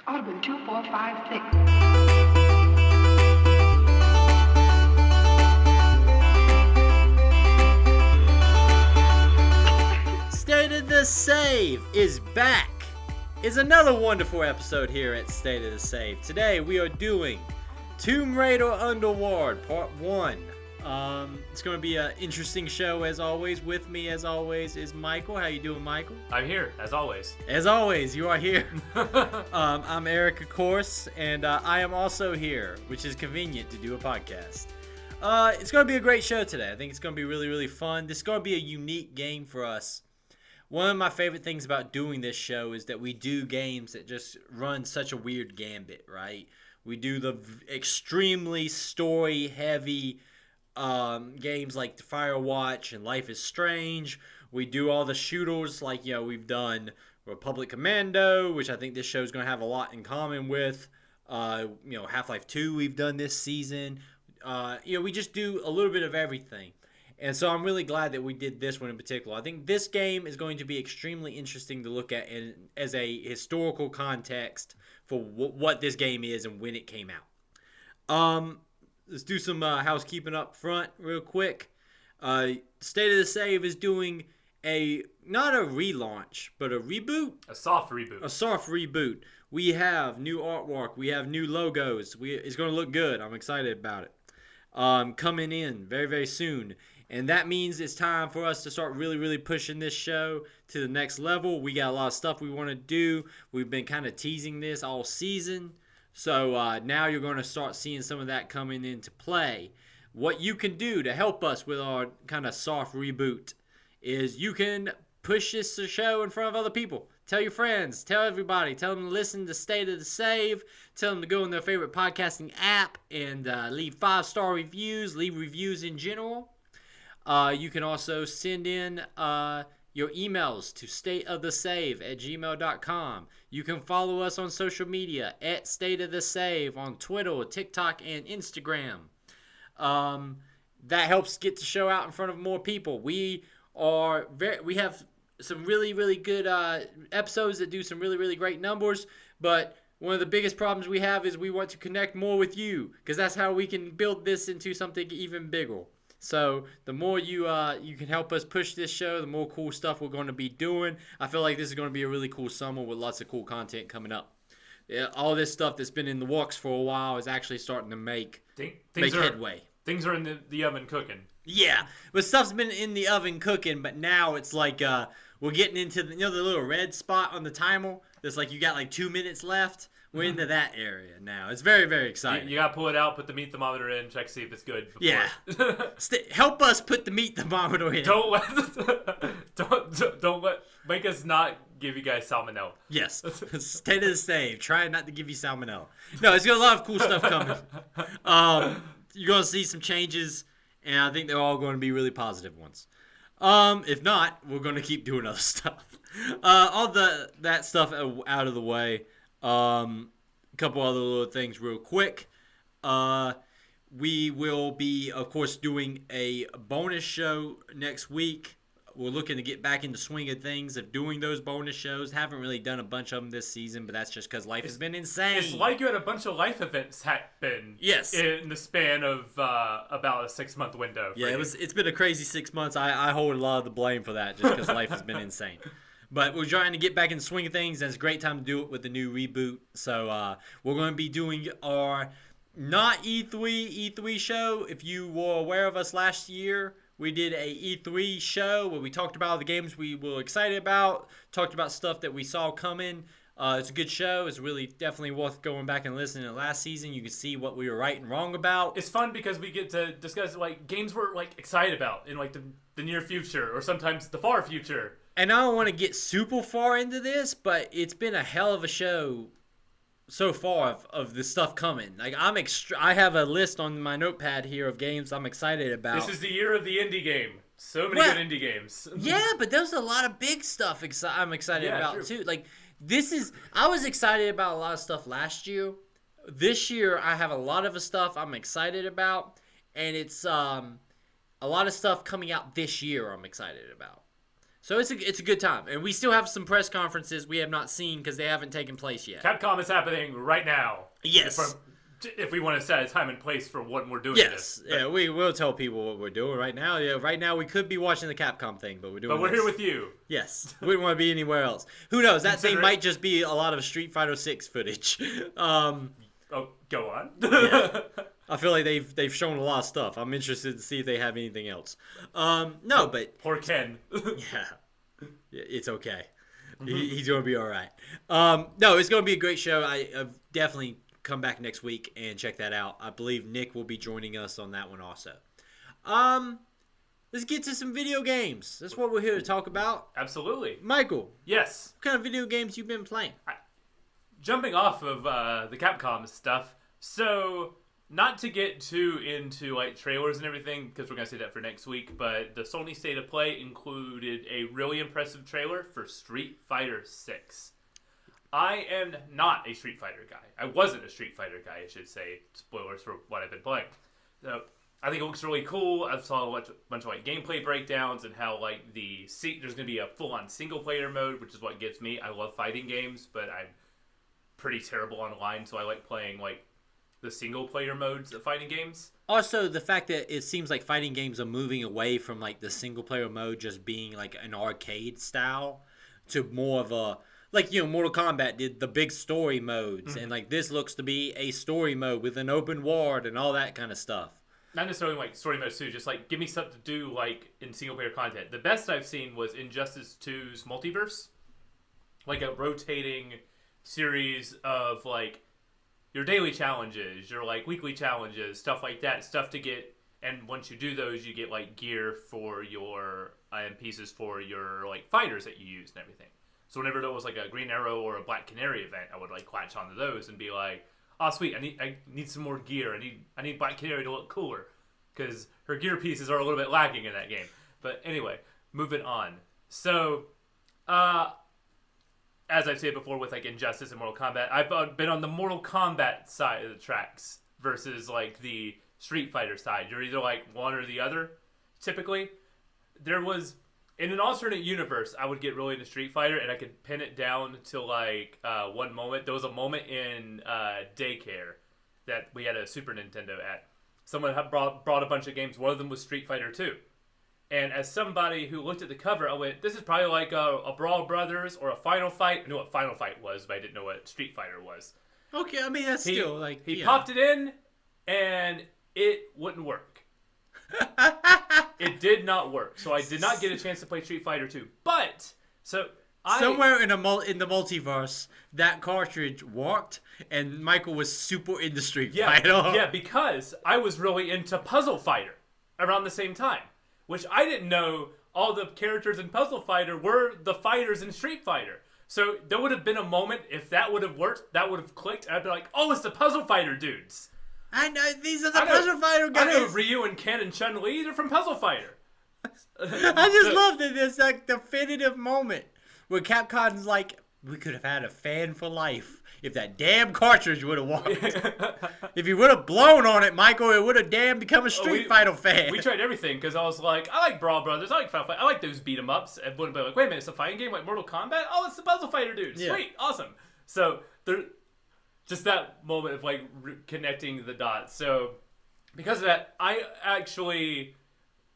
Audubon 2456. State of the Save is back. It's another wonderful episode here at State of the Save. Today we are doing Tomb Raider Underworld Part 1. It's going to be an interesting show as always. With me as always is Michael. How you doing, Michael? I'm here, as always. As always, you are here. I'm Eric, of course, and I am also here, which is convenient to do a podcast. It's going to be a great show today. I think it's going to be really, really fun. This is going to be a unique game for us. One of my favorite things about doing this show is that we do games that just run such a weird gambit, right? We do the extremely story-heavy games like the Firewatch and Life is Strange. We do all the shooters like, we've done Republic Commando, which I think this show is going to have a lot in common with. Half-Life 2 we've done this season. We just do a little bit of everything. And so I'm really glad that we did this one in particular. I think this game is going to be extremely interesting to look at as a historical context for what this game is and when it came out. Let's do some housekeeping up front real quick. State of the Save is doing not a relaunch, but a reboot. A soft reboot. A soft reboot. We have new artwork. We have new logos. It's going to look good. I'm excited about it. Coming in very, very soon. And that means it's time for us to start really, really pushing this show to the next level. We got a lot of stuff we want to do. We've been kind of teasing this all season. So now you're going to start seeing some of that coming into play. What you can do to help us with our kind of soft reboot is you can push this show in front of other people. Tell your friends. Tell everybody. Tell them to listen to State of the Save. Tell them to go in their favorite podcasting app and leave 5-star reviews. Leave reviews in general. You can also send in your emails to stateofthesave@gmail.com. You can follow us on social media at State of the Save on Twitter, TikTok, and Instagram. That helps get the show out in front of more people. We have some really, really good episodes that do some really, really great numbers, but one of the biggest problems we have is we want to connect more with you because that's how we can build this into something even bigger. So the more you can help us push this show, the more cool stuff we're going to be doing. I feel like this is going to be a really cool summer with lots of cool content coming up. All this stuff that's been in the works for a while is actually starting to make headway. Things are in the oven cooking. Yeah, but stuff's been in the oven cooking, but now it's like we're getting into the little red spot on the timer. That's like you got like 2 minutes left. We're into that area now. It's very, very exciting. You got to pull it out, put the meat thermometer in, check to see if it's good. Before. Yeah. Help us put the meat thermometer in. Don't make us not give you guys salmonella. Yes. State of the Save. Try not to give you salmonella. No, it's got a lot of cool stuff coming. You're going to see some changes, and I think they're all going to be really positive ones. If not, we're going to keep doing other stuff. All that stuff out of the way. A couple other little things real quick. We will be, of course, doing a bonus show next week. We're looking to get back into swing of things of doing those bonus shows. Haven't really done a bunch of them this season, but that's just because life has been insane. It's like you had a bunch of life events happen. Yes. In the span of about a 6-month window. Yeah, it's been a crazy 6 months. I hold a lot of the blame for that just because life has been insane. But we're trying to get back in the swing of things, and it's a great time to do it with the new reboot. So we're going to be doing our not E3 show. If you were aware of us last year, we did a E3 show where we talked about all the games we were excited about, talked about stuff that we saw coming. It's a good show. It's really definitely worth going back and listening to last season. You can see what we were right and wrong about. It's fun because we get to discuss games we're excited about in the near future or sometimes the far future. And I don't want to get super far into this, but it's been a hell of a show so far of the stuff coming. I have a list on my notepad here of games I'm excited about. This is the year of the indie game. So many good indie games. Yeah, but there's a lot of big stuff I'm excited about true. too. I was excited about a lot of stuff last year. This year I have a lot of stuff I'm excited about, and it's a lot of stuff coming out this year I'm excited about. So it's a good time, and we still have some press conferences we have not seen because they haven't taken place yet. Capcom is happening right now. Yes. If we want to set a time and place for what we're doing. Yes. Yeah, we will tell people what we're doing right now. Yeah, right now we could be watching the Capcom thing, but we're doing. But we're here with you. Yes. We wouldn't want to be anywhere else. Who knows? That thing might just be a lot of Street Fighter 6 footage. Oh, go on. Yeah. I feel like they've shown a lot of stuff. I'm interested to see if they have anything else. No, but poor Ken. Yeah, it's okay. He's gonna be all right. No, it's gonna be a great show. I've definitely come back next week and check that out. I believe Nick will be joining us on that one also. Let's get to some video games. That's what we're here to talk about. Absolutely. Michael. Yes. What kind of video games you been playing? Jumping off of the Capcom stuff, so not to get too into like trailers and everything, because we're going to say that for next week, but the Sony State of Play included a really impressive trailer for Street Fighter 6. I am not a Street Fighter guy. I wasn't a Street Fighter guy, I should say. Spoilers for what I've been playing. So I think it looks really cool. I saw a bunch of like gameplay breakdowns and how like there's going to be a full-on single-player mode, which is what gets me. I love fighting games, but I'm pretty terrible online, so I like playing like the single-player modes of fighting games. Also, the fact that it seems like fighting games are moving away from like the single-player mode just being like an arcade style to more of a, like, you know, Mortal Kombat did the big story modes, and like this looks to be a story mode with an open world and all that kind of stuff. Not necessarily like story modes too, just like give me something to do like in single-player content. The best I've seen was Injustice 2's Multiverse, like a rotating series of like your daily challenges, your like weekly challenges, stuff like that, stuff to get, and once you do those, you get like gear for your and pieces for your like fighters that you use and everything. So whenever there was like a Green Arrow or a Black Canary event, I would like latch onto those and be like, oh sweet, I need some more gear. I need Black Canary to look cooler because her gear pieces are a little bit lacking in that game. But anyway, moving on. So, as I've said before with like Injustice and Mortal Kombat, I've been on the Mortal Kombat side of the tracks versus like the Street Fighter side. You're either like one or the other, typically. There was, in an alternate universe, I would get really into Street Fighter and I could pin it down to like one moment. There was a moment in daycare that we had a Super Nintendo at. Someone had brought a bunch of games. One of them was Street Fighter 2. And as somebody who looked at the cover, I went, this is probably like a Brawl Brothers or a Final Fight. I knew what Final Fight was, but I didn't know what Street Fighter was. Okay, I mean, that's still like... He popped it in, and it wouldn't work. It did not work. So I did not get a chance to play Street Fighter 2. But, somewhere in the multiverse, that cartridge worked, and Michael was super into Street Fighter. Yeah, because I was really into Puzzle Fighter around the same time. Which I didn't know all the characters in Puzzle Fighter were the fighters in Street Fighter. So there would have been a moment, if that would have worked, that would have clicked, and I'd be like, oh, it's the Puzzle Fighter dudes. I know, these are the Puzzle Fighter guys. I know Ryu and Ken and Chun-Li, they're from Puzzle Fighter. I just love that it's like definitive moment where Capcom's like, we could have had a fan for life if that damn cartridge would have worked. If you would have blown on it, Michael, it would have damn become a Street Fighter fan. We tried everything because I was like, I like Brawl Brothers, I like Final Fight, I like those beat 'em ups. And wouldn't be like, wait a minute, it's a fighting game like Mortal Kombat? Oh, it's the Puzzle Fighter dude. Yeah. Sweet, awesome. So there, just that moment of like connecting the dots. So because of that, I actually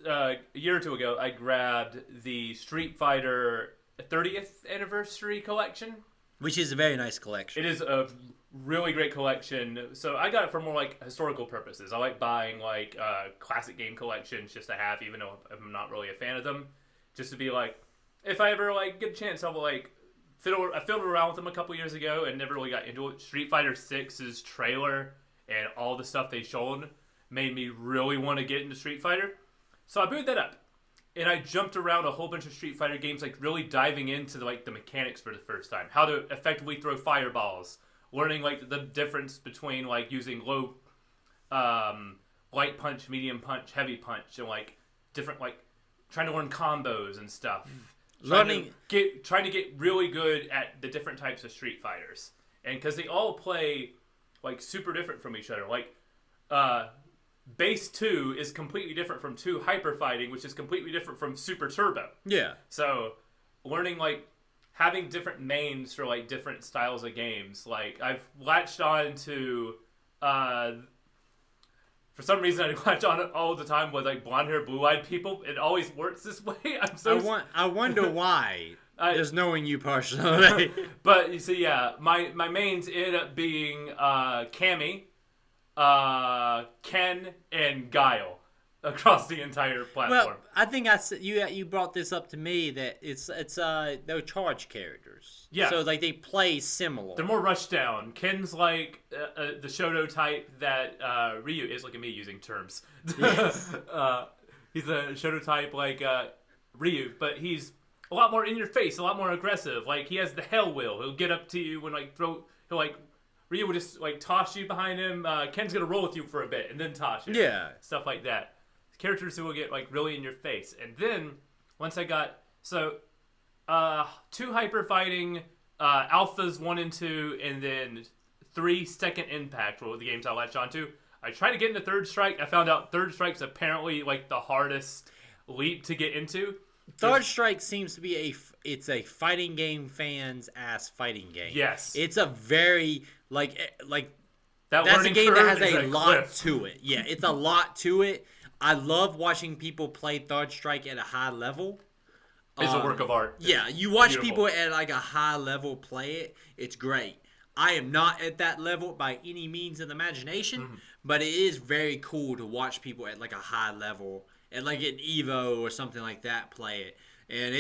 a year or two ago I grabbed the Street Fighter 30th anniversary collection. Which is a very nice collection. It is a really great collection. So I got it for more like historical purposes. I like buying like classic game collections just to have, even though I'm not really a fan of them. Just to be like, if I ever like get a chance, I'll like I fiddled around with them a couple years ago and never really got into it. Street Fighter 6's trailer and all the stuff they showed made me really want to get into Street Fighter. So I booted that up. And I jumped around a whole bunch of Street Fighter games, like really diving into the mechanics for the first time. How to effectively throw fireballs. Learning like the difference between like using low, light punch, medium punch, heavy punch, and like different like trying to learn combos and stuff. Trying to get really good at the different types of Street Fighters. And because they all play like super different from each other. Like Base 2 is completely different from 2 Hyper Fighting, which is completely different from Super Turbo. Yeah. So, learning, like, having different mains for, like, different styles of games. Like, I've latched on to, for some reason, I latch on it all the time with, like, blonde-haired, blue-eyed people. It always works this way. I wonder why. Just knowing you personally. But, you see, yeah, my mains ended up being Cammy, Ken, and Guile across the entire platform. Well, I think you brought this up to me that it's they're charge characters. Yeah. So like they play similar. They're more rushed down. Ken's like the Shoto type that Ryu is. Look at me using terms. Yes. He's a Shoto type like Ryu, but he's a lot more in your face, a lot more aggressive. Like he has the Hell Will. He'll get up to you when Ryu will just like toss you behind him. Ken's gonna roll with you for a bit and then toss you. Yeah. Stuff like that. Characters who will get like really in your face. And then once I got 2 Hyper Fighting Alphas 1 and 2, and then 3 Second Impact were the games I latched onto. I tried to get into Third Strike. I found out Third Strike's apparently like the hardest leap to get into. Third Strike seems to be it's a fighting game fans ass fighting game. Yes. It's a very like that's a game that has a lot cliff. to it. Yeah, it's a lot to it. I love watching people play Third Strike at a high level. It's a work of art. Yeah, you watch Beautiful. people at like a high level play it. It's great. I am not at that level by any means of the imagination, but it is very cool to watch people at like a high level, at like an Evo or something like that, play it. And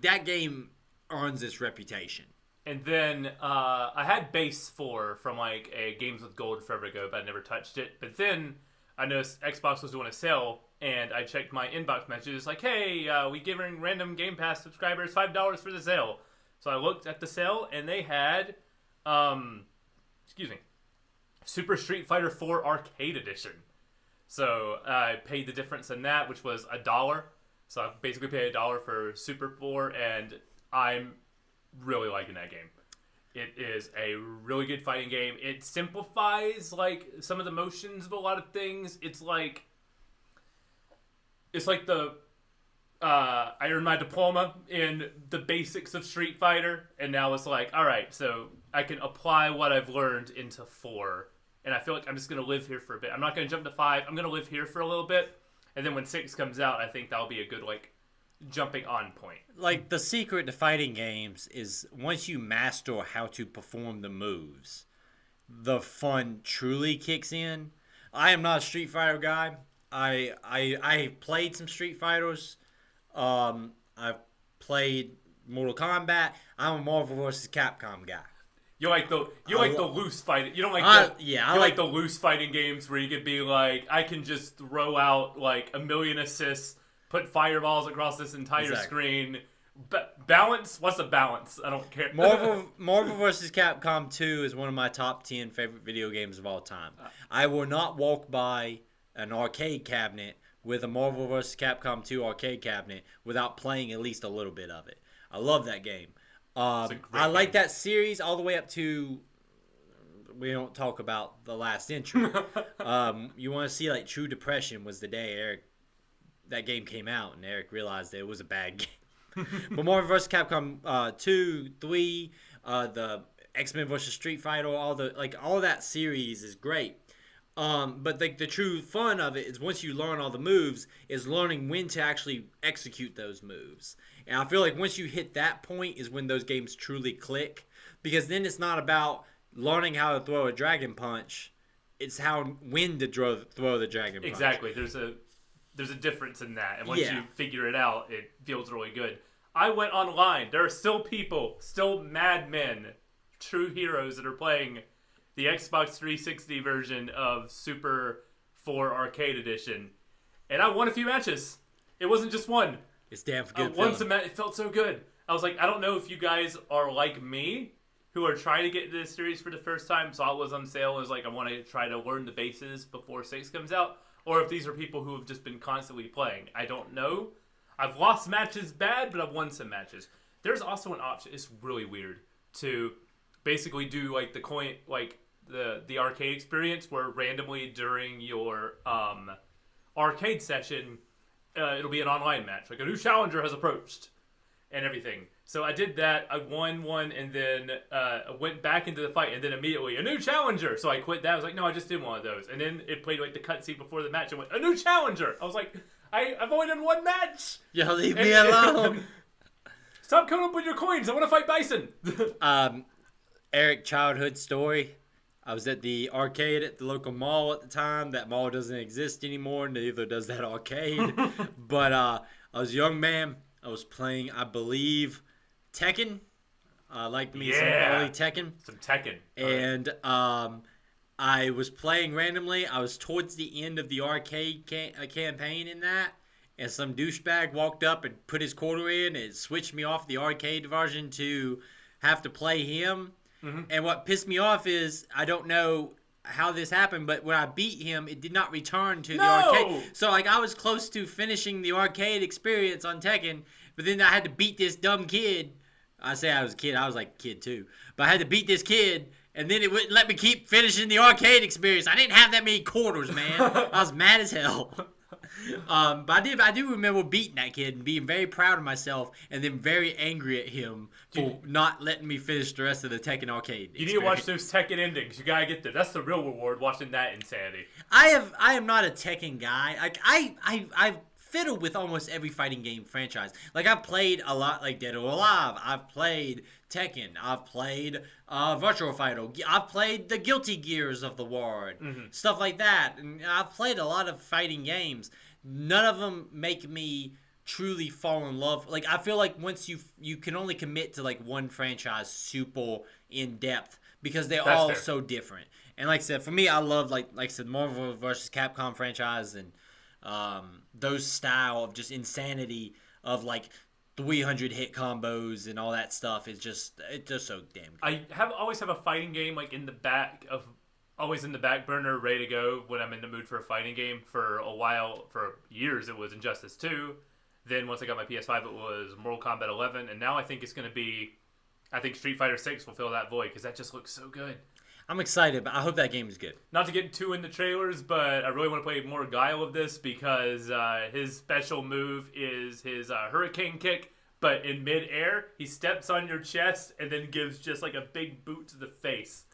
that game earns its reputation. And then I had Base 4 from like a Games with Gold forever ago, but I never touched it. But then I noticed Xbox was doing a sale, and I checked my inbox messages like, hey, we giving random Game Pass subscribers $5 for the sale. So I looked at the sale, and they had, Super Street Fighter 4 Arcade Edition. So I paid the difference in that, which was $1. So I basically paid $1 for Super 4, and I'm really liking that game. It is a really good fighting game. It simplifies like some of the motions of a lot of things. It's like the I earned my diploma in the basics of Street Fighter, and now it's like, all right, so I can apply what I've learned into 4, and I feel like I'm just gonna live here for a bit. I'm not gonna jump to 5. I'm gonna live here for a little bit, and then when 6 comes out, I think that'll be a good like jumping on point. Like the secret to fighting games is once you master how to perform the moves, the fun truly kicks in. I am not a Street Fighter guy. I played some Street Fighters. I've played Mortal Kombat. I'm a Marvel vs. Capcom guy. You like the loose fighting. You don't like I like the loose fighting games where you could be like, I can just throw out like a million assists, put fireballs across this entire screen. Balance? What's a balance? I don't care. Marvel vs. Capcom 2 is one of my top 10 favorite video games of all time. I will not walk by an arcade cabinet with a Marvel vs. Capcom 2 arcade cabinet without playing at least a little bit of it. I love that game. I like that series all the way up to, we don't talk about the last entry. You want to see like True Depression was the day that game came out and Eric realized that it was a bad game. But Marvel vs. Capcom 2, 3, the X-Men vs. Street Fighter, all that series is great. But the true fun of it is once you learn all the moves, is learning when to actually execute those moves. And I feel like once you hit that point is when those games truly click, because then it's not about learning how to throw a dragon punch; it's when to throw the dragon punch. Exactly. There's a difference in that, and once you figure it out, it feels really good. I went online. There are still people, still madmen, true heroes that are playing the Xbox 360 version of Super 4 Arcade Edition, and I won a few matches. It wasn't just one. It's damn good. It felt so good. I was like, I don't know if you guys are like me, who are trying to get into this series for the first time, saw it was on sale, and was like, I want to try to learn the bases before 6 comes out, or if these are people who have just been constantly playing. I don't know. I've lost matches bad, but I've won some matches. There's also an option. It's really weird to basically do like the coin, like the arcade experience where randomly during your arcade session, it'll be an online match. Like a new challenger has approached and everything. So I did that. I won one and then I went back into the fight and then immediately, a new challenger. So I quit that. I was like, no, I just did one of those. And then it played like the cutscene before the match and went, a new challenger. I was like, I've only done one match. Yo, leave me alone. Stop coming up with your coins. I want to fight Bison. Eric, childhood story. I was at the arcade at the local mall at the time. That mall doesn't exist anymore. Neither does that arcade. But I was a young man. I was playing, I believe, Tekken. I liked me some early Tekken. Some Tekken. And I was playing randomly. I was towards the end of the arcade campaign in that. And some douchebag walked up and put his quarter in. And it switched me off the arcade version to have to play him. Mm-hmm. And what pissed me off is, I don't know how this happened, but when I beat him, it did not return to the arcade. So, like, I was close to finishing the arcade experience on Tekken, but then I had to beat this dumb kid. I say I was a kid. I was like a kid, too. But I had to beat this kid, and then it wouldn't let me keep finishing the arcade experience. I didn't have that many quarters, man. I was mad as hell. But I do remember beating that kid and being very proud of myself, and then very angry at him for not letting me finish the rest of the Tekken arcade experience. You need to watch those Tekken endings. You gotta get there. That's the real reward, watching that insanity. I am not a Tekken guy. Like I've fiddled with almost every fighting game franchise. Like I've played a lot, like Dead or Alive. I've played Tekken. I've played Virtual Fighter. I've played the Guilty Gears of the world, stuff like that. And I've played a lot of fighting games. None of them make me truly fall in love. Like I feel like once you can only commit to like one franchise super in depth because they're all fair. So different. And like I said, for me, I love like I said, Marvel vs. Capcom franchise and those style of just insanity of like 300 hit combos and all that stuff is just so damn good. I always have a fighting game like in the back burner, ready to go when I'm in the mood for a fighting game. For a while, for years, it was Injustice 2. Then once I got my PS5, it was Mortal Kombat 11, and now I think it's going to be, I think Street Fighter 6 will fill that void because that just looks so good. I'm excited, but I hope that game is good. Not to get too into trailers, but I really want to play more Guile of this because his special move is his Hurricane Kick, but in midair, he steps on your chest and then gives just like a big boot to the face.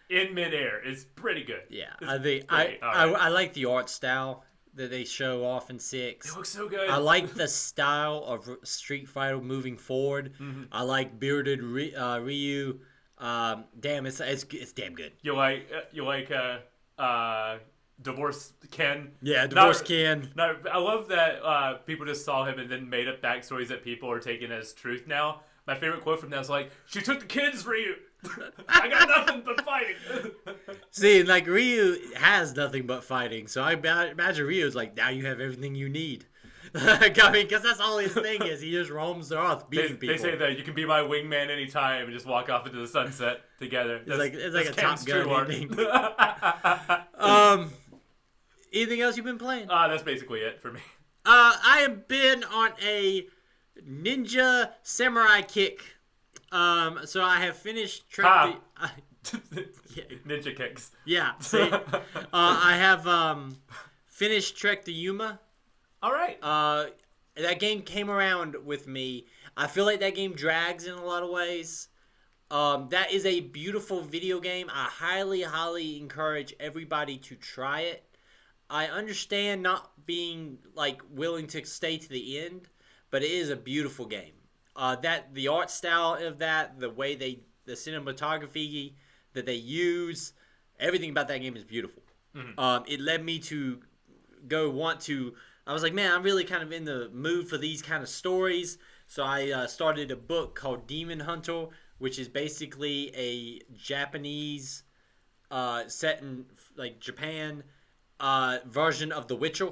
In midair. It's pretty good. Yeah, I like the art style that they show off in 6. It looks so good. I like the style of Street Fighter moving forward. Mm-hmm. I like bearded Ryu. Damn, it's damn good. You like Divorce Ken? Yeah, Divorce Ken. No, I love that people just saw him and then made up backstories that people are taking as truth now. My favorite quote from that is like, "She took the kids, Ryu. I got nothing but fighting." See, like Ryu has nothing but fighting, so I imagine Ryu's like, now you have everything you need. I mean, because that's all his thing is. He just roams the earth beating people. They say that you can be my wingman anytime and just walk off into the sunset together. It's like a Top Gun ending. Anything else you've been playing? That's basically it for me. I have been on a ninja samurai kick. So I have finished Ninja kicks. Yeah. See, I have finished Trek to Yuma. All right. That game came around with me. I feel like that game drags in a lot of ways. That is a beautiful video game. I highly, highly encourage everybody to try it. I understand not being like willing to stay to the end, but it is a beautiful game. That the art style of that, the way the cinematography that they use, everything about that game is beautiful. Mm-hmm. It led me to I was like, man, I'm really kind of in the mood for these kind of stories. So I started a book called Demon Hunter, which is basically a Japanese set in like Japan version of The Witcher.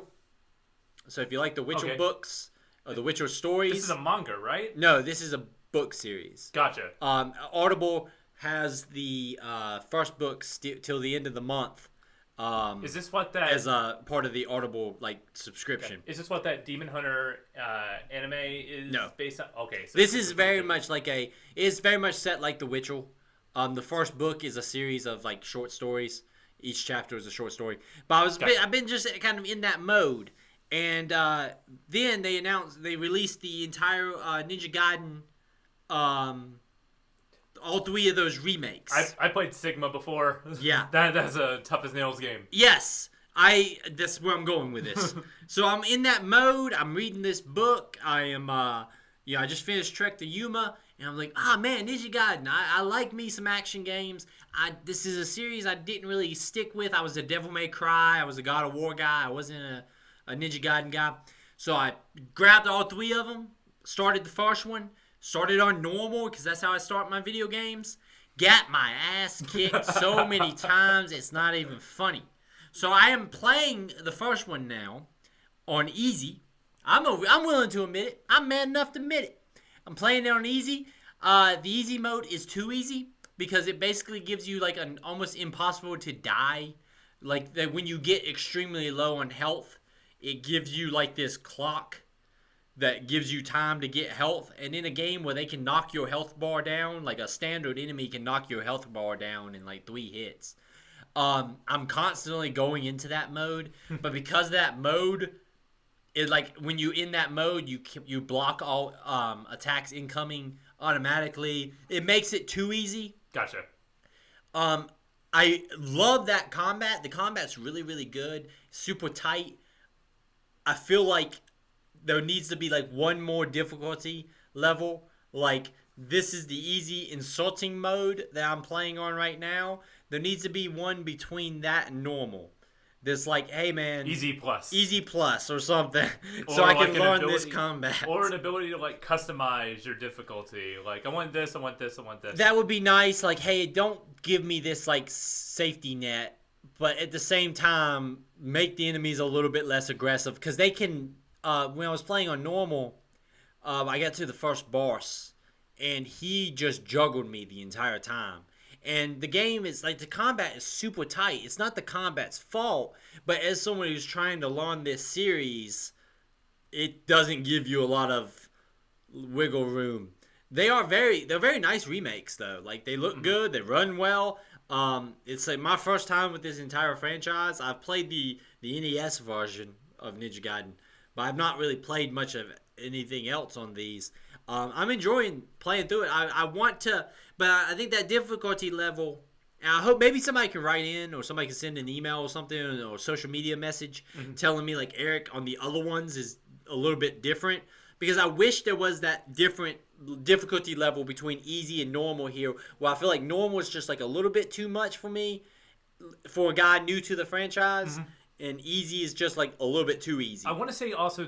So if you like the Witcher books or the Witcher stories, this is a manga, right? No, this is a book series. Gotcha. Audible has the first book till the end of the month. Is this what that as a part of the Audible like subscription? Okay. Is this what that Demon Hunter anime is based on? Okay, so this is very much like it's very much set like The Witcher. The first book is a series of like short stories. Each chapter is a short story. But I've been just kind of in that mode. And then they released the entire Ninja Gaiden, all 3 of those remakes. I played Sigma before. Yeah. That's a tough as nails game. Yes. That's where I'm going with this. So I'm in that mode. I'm reading this book. I am, I just finished Trek to Yuma. And I'm like, man, Ninja Gaiden. I like me some action games. This is a series I didn't really stick with. I was a Devil May Cry. I was a God of War guy. I wasn't a Ninja Gaiden guy. So I grabbed all 3 of them. Started the first one. Started on normal because that's how I start my video games. Got my ass kicked so many times. It's not even funny. So I am playing the first one now on easy. I'm willing to admit it. I'm man enough to admit it. I'm playing it on easy. The easy mode is too easy because it basically gives you like an almost impossible to die. Like that when you get extremely low on health, it gives you like this clock that gives you time to get health. And in a game where they can knock your health bar down, like a standard enemy can knock your health bar down in like 3 hits. I'm constantly going into that mode, but because that mode is like when you in that mode, you block all attacks incoming automatically. It makes it too easy. Gotcha. I love that combat. The combat's really, really good. Super tight. I feel like there needs to be like one more difficulty level. Like this is the easy insulting mode that I'm playing on right now. There needs to be one between that and normal. This like, hey man, easy plus or something, or so I like can learn this combat. Or an ability to like customize your difficulty. Like I want this, I want this, I want this. That would be nice. Like, hey, don't give me this like safety net, but at the same time, make the enemies a little bit less aggressive because they can. When I was playing on normal, I got to the first boss, and he just juggled me the entire time. And the game is like the combat is super tight. It's not the combat's fault, but as someone who's trying to learn this series, it doesn't give you a lot of wiggle room. They're very nice remakes though. Like they look good, they run well. It's like my first time with this entire franchise. I've played the NES version of Ninja Gaiden, but I've not really played much of anything else on these. I'm enjoying playing through it. I want to, but I think that difficulty level, and I hope maybe somebody can write in or somebody can send an email or something or social media message telling me like Eric on the other ones is a little bit different because I wish there was that different difficulty level between easy and normal here where I feel like normal is just like a little bit too much for me for a guy new to the franchise. And easy is just like a little bit too easy. I want to say also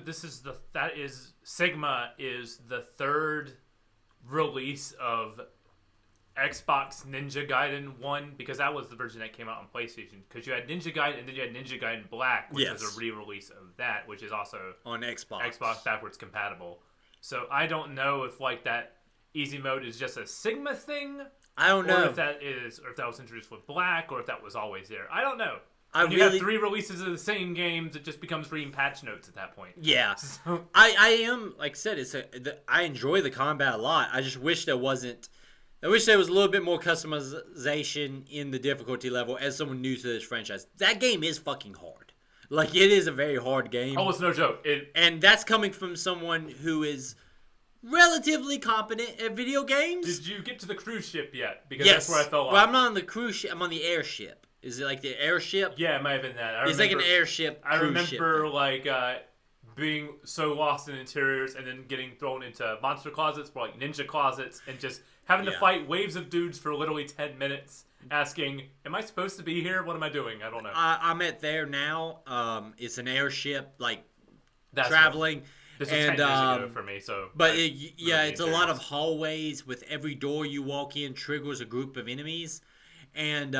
Sigma is the 3rd release of Xbox Ninja Gaiden 1 because that was the version that came out on PlayStation. Because you had Ninja Gaiden and then you had Ninja Gaiden Black, which was a re-release of that, which is also on Xbox backwards compatible. So I don't know if like that easy mode is just a Sigma thing. I don't know if that was introduced with Black or if that was always there. I don't know. When you really have 3 releases of the same games, it just becomes reading patch notes at that point. Yeah, I am like I said. I enjoy the combat a lot. I just wish there wasn't. I wish there was a little bit more customization in the difficulty level as someone new to this franchise. That game is fucking hard. Like it is a very hard game. Oh, it's no joke. And that's coming from someone who is relatively competent at video games. Did you get to the cruise ship yet? Because that's where I fell off. Well, I'm not on the cruise ship. I'm on the airship. Is it like the airship? Yeah, it might have been that. It's like an airship. I remember like being so lost in interiors and then getting thrown into monster closets or like ninja closets and just having to fight waves of dudes for literally 10 minutes asking, am I supposed to be here? What am I doing? I don't know. I'm at there now. It's an airship like that's traveling. This was 10 years ago for me, so. But it's a lot of hallways with every door you walk in triggers a group of enemies. And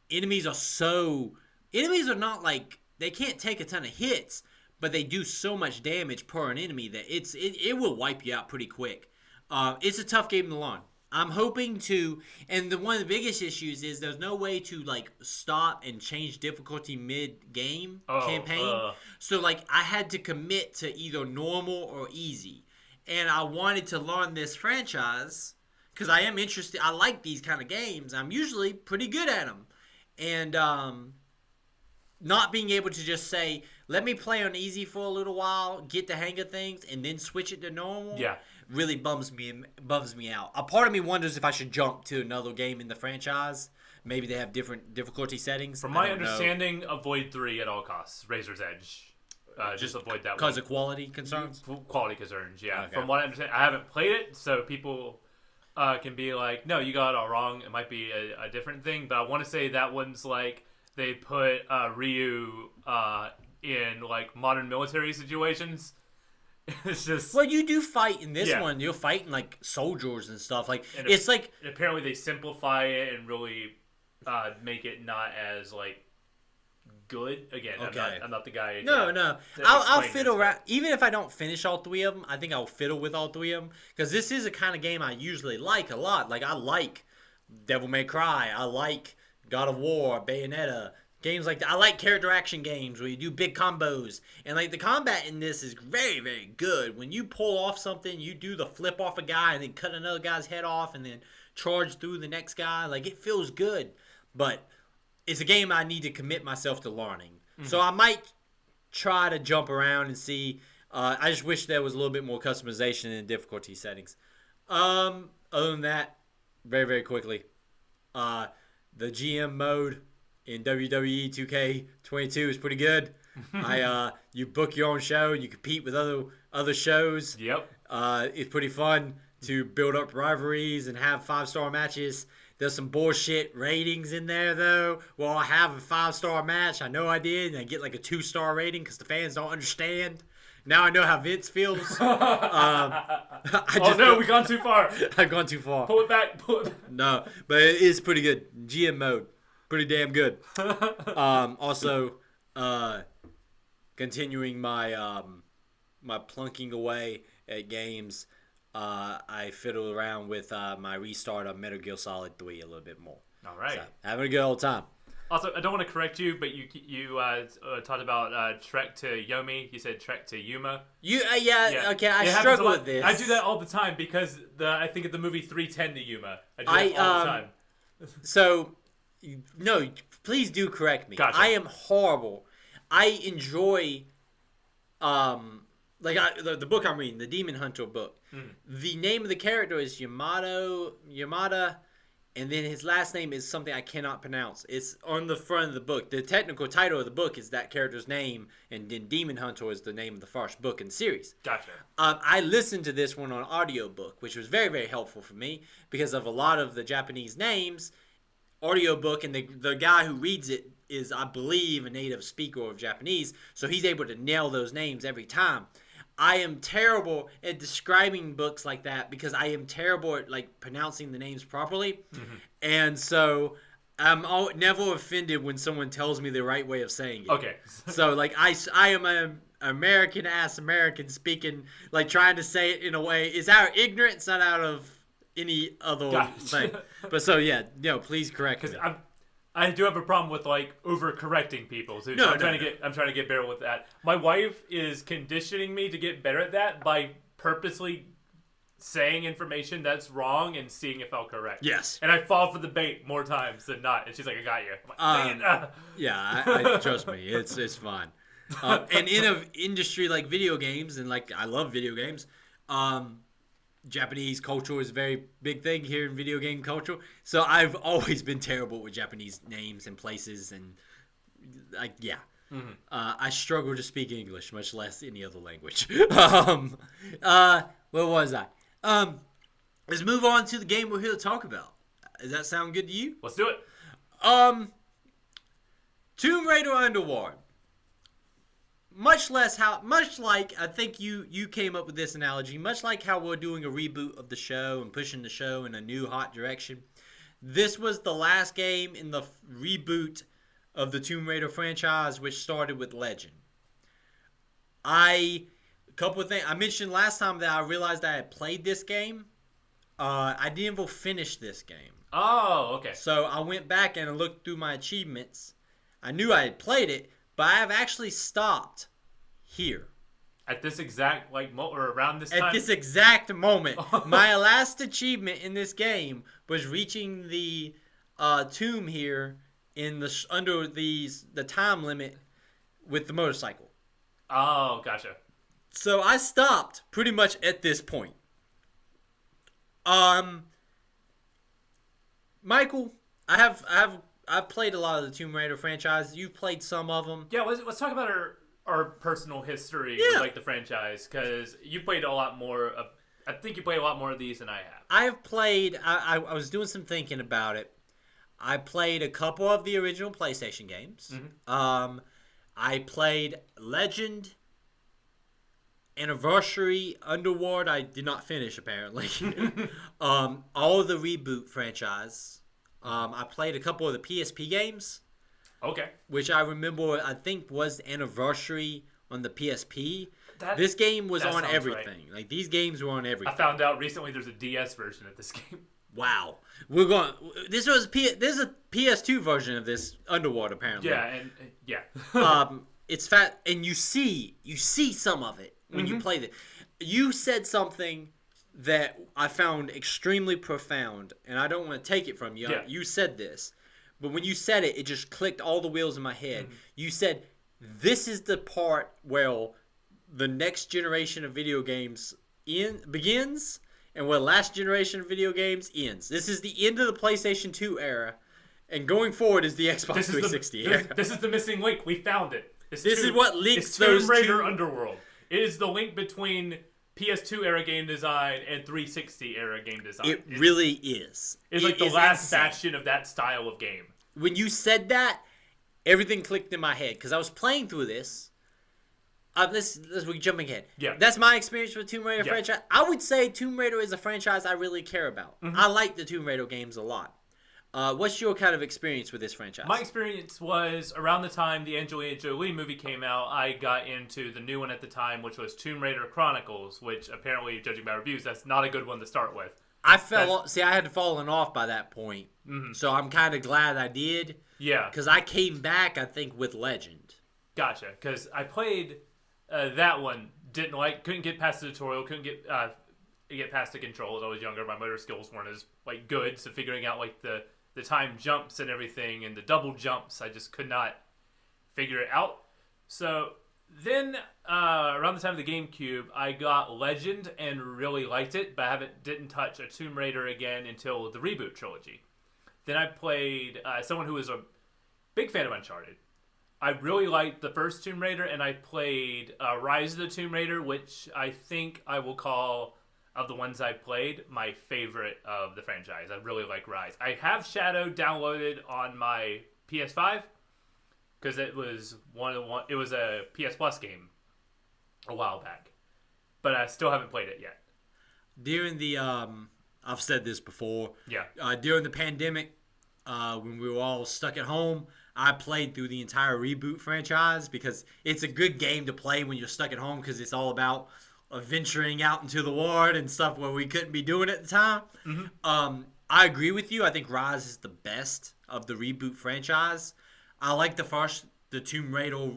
enemies are not like, they can't take a ton of hits, but they do so much damage per an enemy that it will wipe you out pretty quick. It's a tough game to learn. I'm hoping to, and one of the biggest issues is there's no way to like stop and change difficulty mid-game campaign. So like I had to commit to either normal or easy. And I wanted to learn this franchise because I am interested. I like these kind of games. I'm usually pretty good at them, and not being able to just say, "Let me play on easy for a little while, get the hang of things, and then switch it to normal." Yeah. Really bums me out. A part of me wonders if I should jump to another game in the franchise. Maybe they have different difficulty settings. From my understanding, avoid 3 at all costs. Razor's Edge. Just avoid that one. Because of quality concerns? Quality concerns, yeah. Okay. From what I understand, I haven't played it, so people can be like, no, you got it all wrong. It might be a different thing, but I want to say that one's like they put Ryu in like modern military situations. It's just... Well, you do fight in this Yeah. one. You're fighting like soldiers and stuff. Like And it's like apparently they simplify it and really make it not as like good. Again, Okay. I'm not the guy. no. to I'll explain fiddle this, around. Even if I don't finish all 3 of them, I think I'll fiddle with all 3 of them because this is a kind of game I usually like a lot. Like I like Devil May Cry. I like God of War, Bayonetta. Games like that. I like character action games where you do big combos. And like the combat in this is very, very good. When you pull off something, you do the flip off a guy and then cut another guy's head off and then charge through the next guy. Like it feels good. But it's a game I need to commit myself to learning. Mm-hmm. So I might try to jump around and see. I just wish there was a little bit more customization in the difficulty settings. Other than that, very, very quickly, the GM mode in WWE 2K22 is pretty good. You book your own show, you compete with other shows. Yep. It's pretty fun to build up rivalries and have 5-star matches. There's some bullshit ratings in there though. Well, I have a 5-star match. I know I did, and I get like a 2-star rating because the fans don't understand. Now I know how Vince feels. We've gone too far. I've gone too far. Pull it back. No, but it is pretty good. GM mode. Pretty damn good. Also, continuing my my plunking away at games, I fiddle around with my restart of Metal Gear Solid 3 a little bit more. All right. So, having a good old time. Also, I don't want to correct you, but you talked about Trek to Yomi. You said Trek to Yuma. Yeah, okay, I It happens struggle a lot. with this. I do that all the time because I think of the movie 310 to Yuma. I do that all the time. So, no, please do correct me. Gotcha. I am horrible. I enjoy, the book I'm reading, the Demon Hunter book. Mm. The name of the character is Yamada, and then his last name is something I cannot pronounce. It's on the front of the book. The technical title of the book is that character's name, and then Demon Hunter is the name of the first book in the series. Gotcha. I listened to this one on audiobook, which was very, very helpful for me because of a lot of the Japanese names. Audiobook, and the guy who reads it is, I believe, a native speaker of Japanese, so he's able to nail those names every time. I am terrible at describing books like that because I am terrible at like pronouncing the names properly, and so I'm never offended when someone tells me the right way of saying it. Okay. So like I am an American speaking, like trying to say it in a way is out of ignorance, not out of any other thing. But so yeah, please correct me. Because I do have a problem with like overcorrecting people too. So I'm trying to get better with that. My wife is conditioning me to get better at that by purposely saying information that's wrong and seeing if I'll correct. Yes. And I fall for the bait more times than not. And she's like, "I got you." I'm like, "Dang it." Yeah, I trust me, it's fine. And in an industry like video games, and like I love video games, Japanese culture is a very big thing here in video game culture. So I've always been terrible with Japanese names and places, and like I struggle to speak English, much less any other language. Where was I? Let's move on to the game we're here to talk about. Does that sound good to you? Let's do it. Tomb Raider Underworld. Much like I think you came up with this analogy, much like how we're doing a reboot of the show and pushing the show in a new hot direction. This was the last game in the reboot of the Tomb Raider franchise, which started with Legend. A couple of things I mentioned last time that I realized I had played this game. I didn't even finish this game. Oh, okay. So I went back and I looked through my achievements. I knew I had played it, but I have actually stopped here. At this exact or around this At time. this exact moment, my last achievement in this game was reaching the tomb here in under the time limit with the motorcycle. Oh, gotcha. So I stopped pretty much at this point. Michael, I've played a lot of the Tomb Raider franchise. You've played some of them. Yeah, let's talk about our personal history with the franchise, because you played a lot more of. I think you played a lot more of these than I have. I have played. I was doing some thinking about it. I played a couple of the original PlayStation games. Mm-hmm. I played Legend, Anniversary, Underworld. I did not finish apparently. All of the reboot franchise. I played a couple of the PSP games. Okay. Which I remember, I think was Anniversary on the PSP. This game was on everything. Right. Like, these games were on everything. I found out recently there's a DS version of this game. Wow. This is a PS2 version of this Underworld, apparently. Yeah, it's fat, and you see some of it when you play it. You said something that I found extremely profound, and I don't want to take it from you. Yeah. You said this, but when you said it, it just clicked all the wheels in my head. Mm-hmm. You said, this is the part where the next generation of video games begins, and where last generation of video games ends. This is the end of the PlayStation 2 era, and going forward is the Xbox 360 era. This is the missing link. We found it. This is what links those Tomb Raider Underworld. It is the link between PS2 era game design and 360 era game design. It really is. It's like the last bastion of that style of game. When you said that, everything clicked in my head, because I was playing through this. We're jumping ahead. Yeah. That's my experience with Tomb Raider franchise. I would say Tomb Raider is a franchise I really care about. Mm-hmm. I like the Tomb Raider games a lot. What's your kind of experience with this franchise? My experience was around the time the Angelina Jolie movie came out, I got into the new one at the time, which was Tomb Raider Chronicles, which apparently, judging by reviews, that's not a good one to start with. I had fallen off by that point, so I'm kind of glad I did. Yeah. Because I came back, I think, with Legend. Gotcha. Because I played that one, couldn't get past the tutorial, couldn't get past the controls. I was younger, my motor skills weren't as good, so figuring out the time jumps and everything and the double jumps, I just could not figure it out. So then around the time of the GameCube, I got Legend and really liked it, but I didn't touch a Tomb Raider again until the reboot trilogy. Then I played someone who was a big fan of Uncharted. I really liked the first Tomb Raider, and I played Rise of the Tomb Raider, which I think I will call, of the ones I played, my favorite of the franchise. I really like Rise. I have Shadow downloaded on my PS5 because it was it was a PS Plus game a while back, but I still haven't played it yet. During the I've said this before. Yeah. During the pandemic, when we were all stuck at home, I played through the entire reboot franchise because it's a good game to play when you're stuck at home, because it's all about venturing out into the world and stuff where we couldn't be doing at the time. Mm-hmm. I agree with you. I think Rise is the best of the reboot franchise. I like the Tomb Raider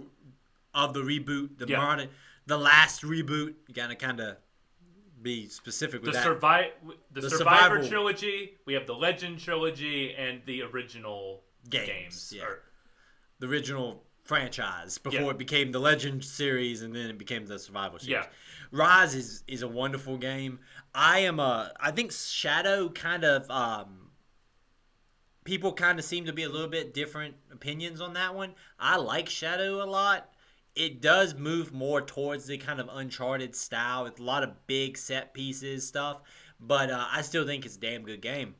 of the reboot, the last reboot. You gotta kind of be specific with that. The Survivor trilogy. We have the Legend trilogy and the original games. Yeah. The original franchise before it became the Legend series, and then it became the Survival series. Yeah. Rise is a wonderful game. I think Shadow kind of people kind of seem to be a little bit different opinions on that one. I like Shadow a lot. It does move more towards the kind of Uncharted style with a lot of big set pieces stuff, but I still think it's a damn good game.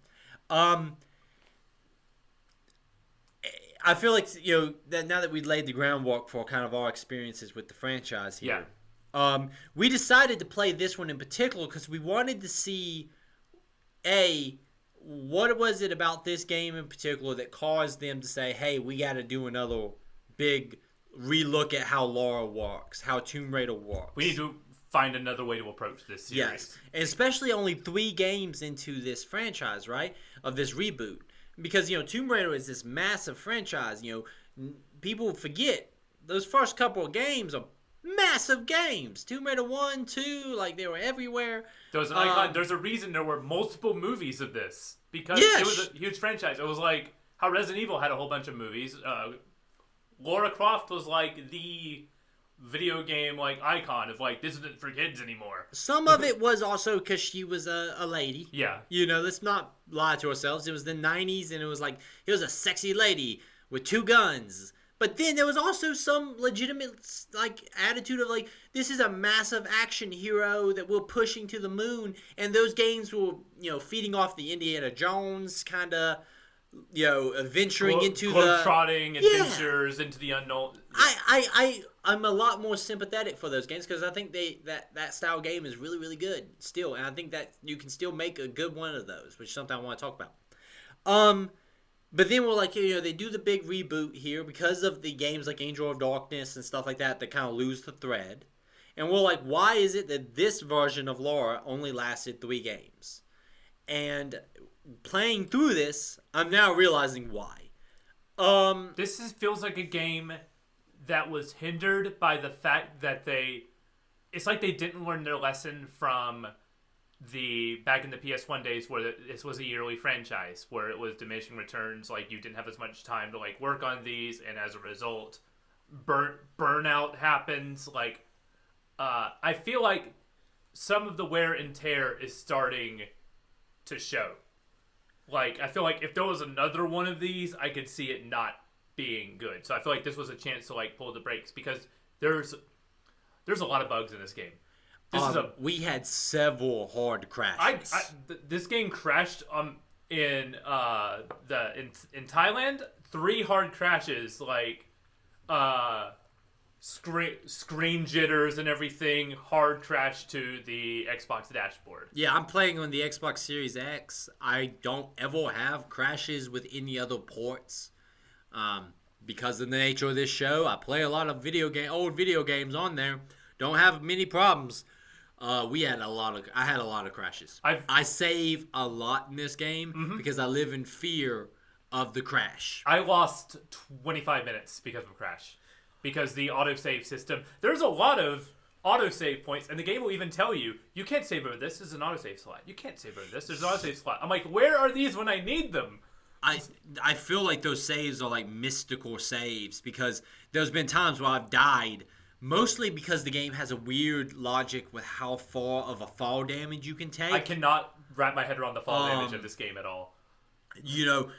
I feel like, that now that we laid the groundwork for kind of our experiences with the franchise here, we decided to play this one in particular because we wanted to see, what was it about this game in particular that caused them to say, hey, we got to do another big relook at how Lara works, how Tomb Raider works. We need to find another way to approach this series. Yes, and especially only 3 games into this franchise, right, of this reboot. Because, Tomb Raider is this massive franchise. People forget those first couple of games are massive games. Tomb Raider 1, 2, like they were everywhere. There was an icon. There's a reason there were multiple movies of this because Yes. it was a huge franchise. It was like how Resident Evil had a whole bunch of movies. Lara Croft was like the video game like icon of like this isn't for kids anymore. Some of it was also because she was a lady. Yeah. You know, let's not lie to ourselves. It was the 90s, and it was like, it was a sexy lady with 2 guns. But then there was also some legitimate, like, attitude of, like, this is a massive action hero that we're pushing to the moon. And those games were, you know, feeding off the Indiana Jones kind of, you know, adventuring into the... trotting adventures into the unknown. I'm a lot more sympathetic for those games because I think that style game is really, really good still. And I think that you can still make a good one of those, which is something I want to talk about. But then we're like, you know, they do the big reboot here because of the games like Angel of Darkness and stuff like that kind of lose the thread. And we're like, why is it that this version of Lara only lasted 3 games? And playing through this, I'm now realizing why. This feels like a game that was hindered by the fact that it's like they didn't learn their lesson from back in the PS1 days where this was a yearly franchise where it was diminishing returns, like you didn't have as much time to like work on these, and as a result burnout happens. Like I feel like some of the wear and tear is starting to show. Like I feel like if there was another one of these, I could see it not being good. So I feel like this was a chance to like pull the brakes because there's a lot of bugs in this game. We had several hard crashes. This game crashed in Thailand. 3 hard crashes, like screen jitters and everything. Hard crash to the Xbox dashboard. Yeah, I'm playing on the Xbox Series X. I don't ever have crashes with any other ports. Because of the nature of this show, I play a lot of old video games on there. Don't have many problems. I had a lot of crashes. I save a lot in this game because I live in fear of the crash. I lost 25 minutes because of a crash. Because the autosave system, there's a lot of autosave points, and the game will even tell you, you can't save over this, there's an autosave slot. You can't save over this, there's an autosave slot. I'm like, where are these when I need them? I feel like those saves are like mystical saves because there's been times where I've died mostly because the game has a weird logic with how far of a fall damage you can take. I cannot wrap my head around the fall damage of this game at all. You know,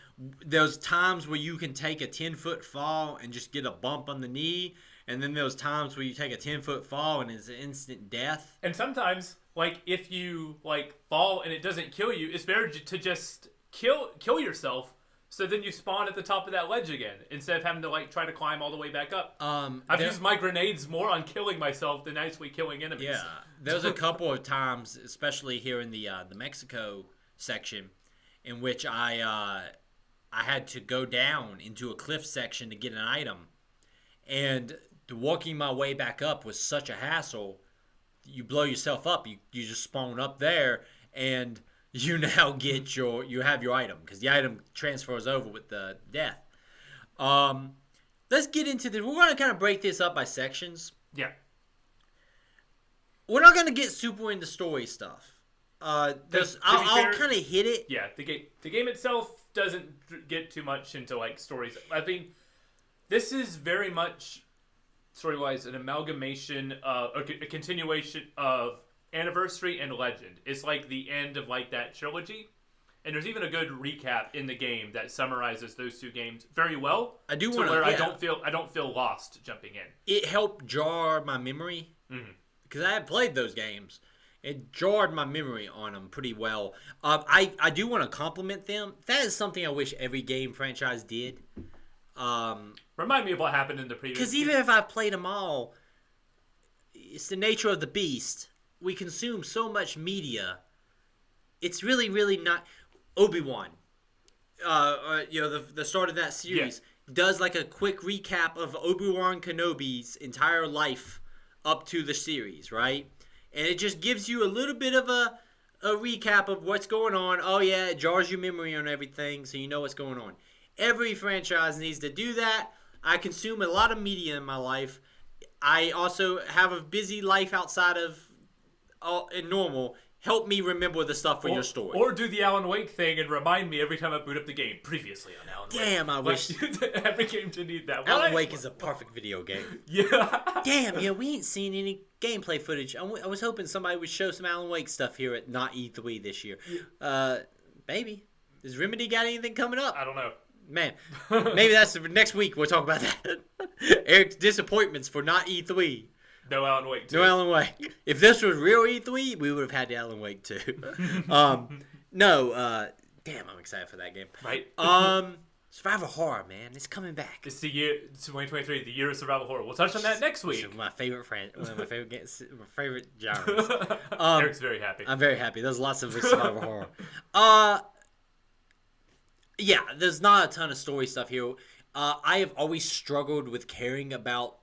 there's times where you can take a 10-foot fall and just get a bump on the knee, and then there's times where you take a 10-foot fall and it's an instant death. And sometimes, like, if you, like, fall and it doesn't kill you, it's better to just kill yourself. So then you spawn at the top of that ledge again instead of having to like try to climb all the way back up. I've used my grenades more on killing myself than actually killing enemies. Yeah, there's a couple of times, especially here in the Mexico section, in which I had to go down into a cliff section to get an item, and walking my way back up was such a hassle. You blow yourself up. You just spawn up there and you now get you have your item because the item transfers over with the death. Let's get into this. We're going to kind of break this up by sections. Yeah. We're not going to get super into story stuff. I'll kind of hit it. Yeah, the game itself doesn't get too much into like stories. I think this is very much story-wise an amalgamation of a continuation of Anniversary and Legend. It's like the end of like that trilogy, and there's even a good recap in the game that summarizes those 2 games very well. I don't feel lost jumping in. It helped jar my memory because I had played those games. It jarred my memory on them pretty well. I do want to compliment them. That is something I wish every game franchise did. Remind me of what happened in the previous. Because even if I've played them all, it's the nature of the beast. We consume so much media. It's really, really not. Obi-Wan, the start of that series does like a quick recap of Obi-Wan Kenobi's entire life up to the series, right? And it just gives you a little bit of a recap of what's going on. Oh yeah, it jars your memory on everything, so you know what's going on. Every franchise needs to do that. I consume a lot of media in my life. I also have a busy life outside of normal. Help me remember the stuff for your story. Or do the Alan Wake thing and remind me every time I boot up the game. Previously on Alan Wake. Damn, I wish. Every game should need that. Alan Wake is a perfect video game. Yeah. Damn, yeah, we ain't seen any gameplay footage. I was hoping somebody would show some Alan Wake stuff here at Not E3 this year. Maybe. Has Remedy got anything coming up? I don't know. Man, maybe that's next week. We'll talk about that. Eric's disappointments for Not E3. No Alan Wake 2. No Alan Wake. If this was real E3, we would have had the Alan Wake 2. Damn, I'm excited for that game. Right? Survival horror, man. It's coming back. It's the year, it's 2023, the year of survival horror. We'll touch on that next week. It's my favorite one of my favorite games, my favorite genres. Eric's very happy. I'm very happy. There's lots of survival horror. Yeah, there's not a ton of story stuff here. I have always struggled with caring about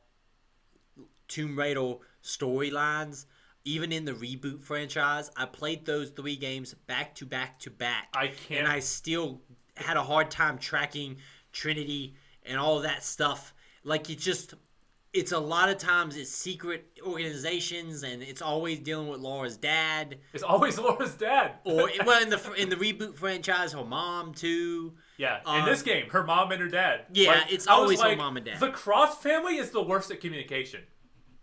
Tomb Raider storylines. Even in the reboot franchise, I played those 3 games back to back to back. And I still had a hard time tracking Trinity and all that stuff. Like, it's a lot of times it's secret organizations, and it's always dealing with Lara's dad. It's always Lara's dad. Or in the reboot franchise, her mom too. Yeah, in this game, her mom and her dad. Yeah, it's always her mom and dad. The Cross family is the worst at communication.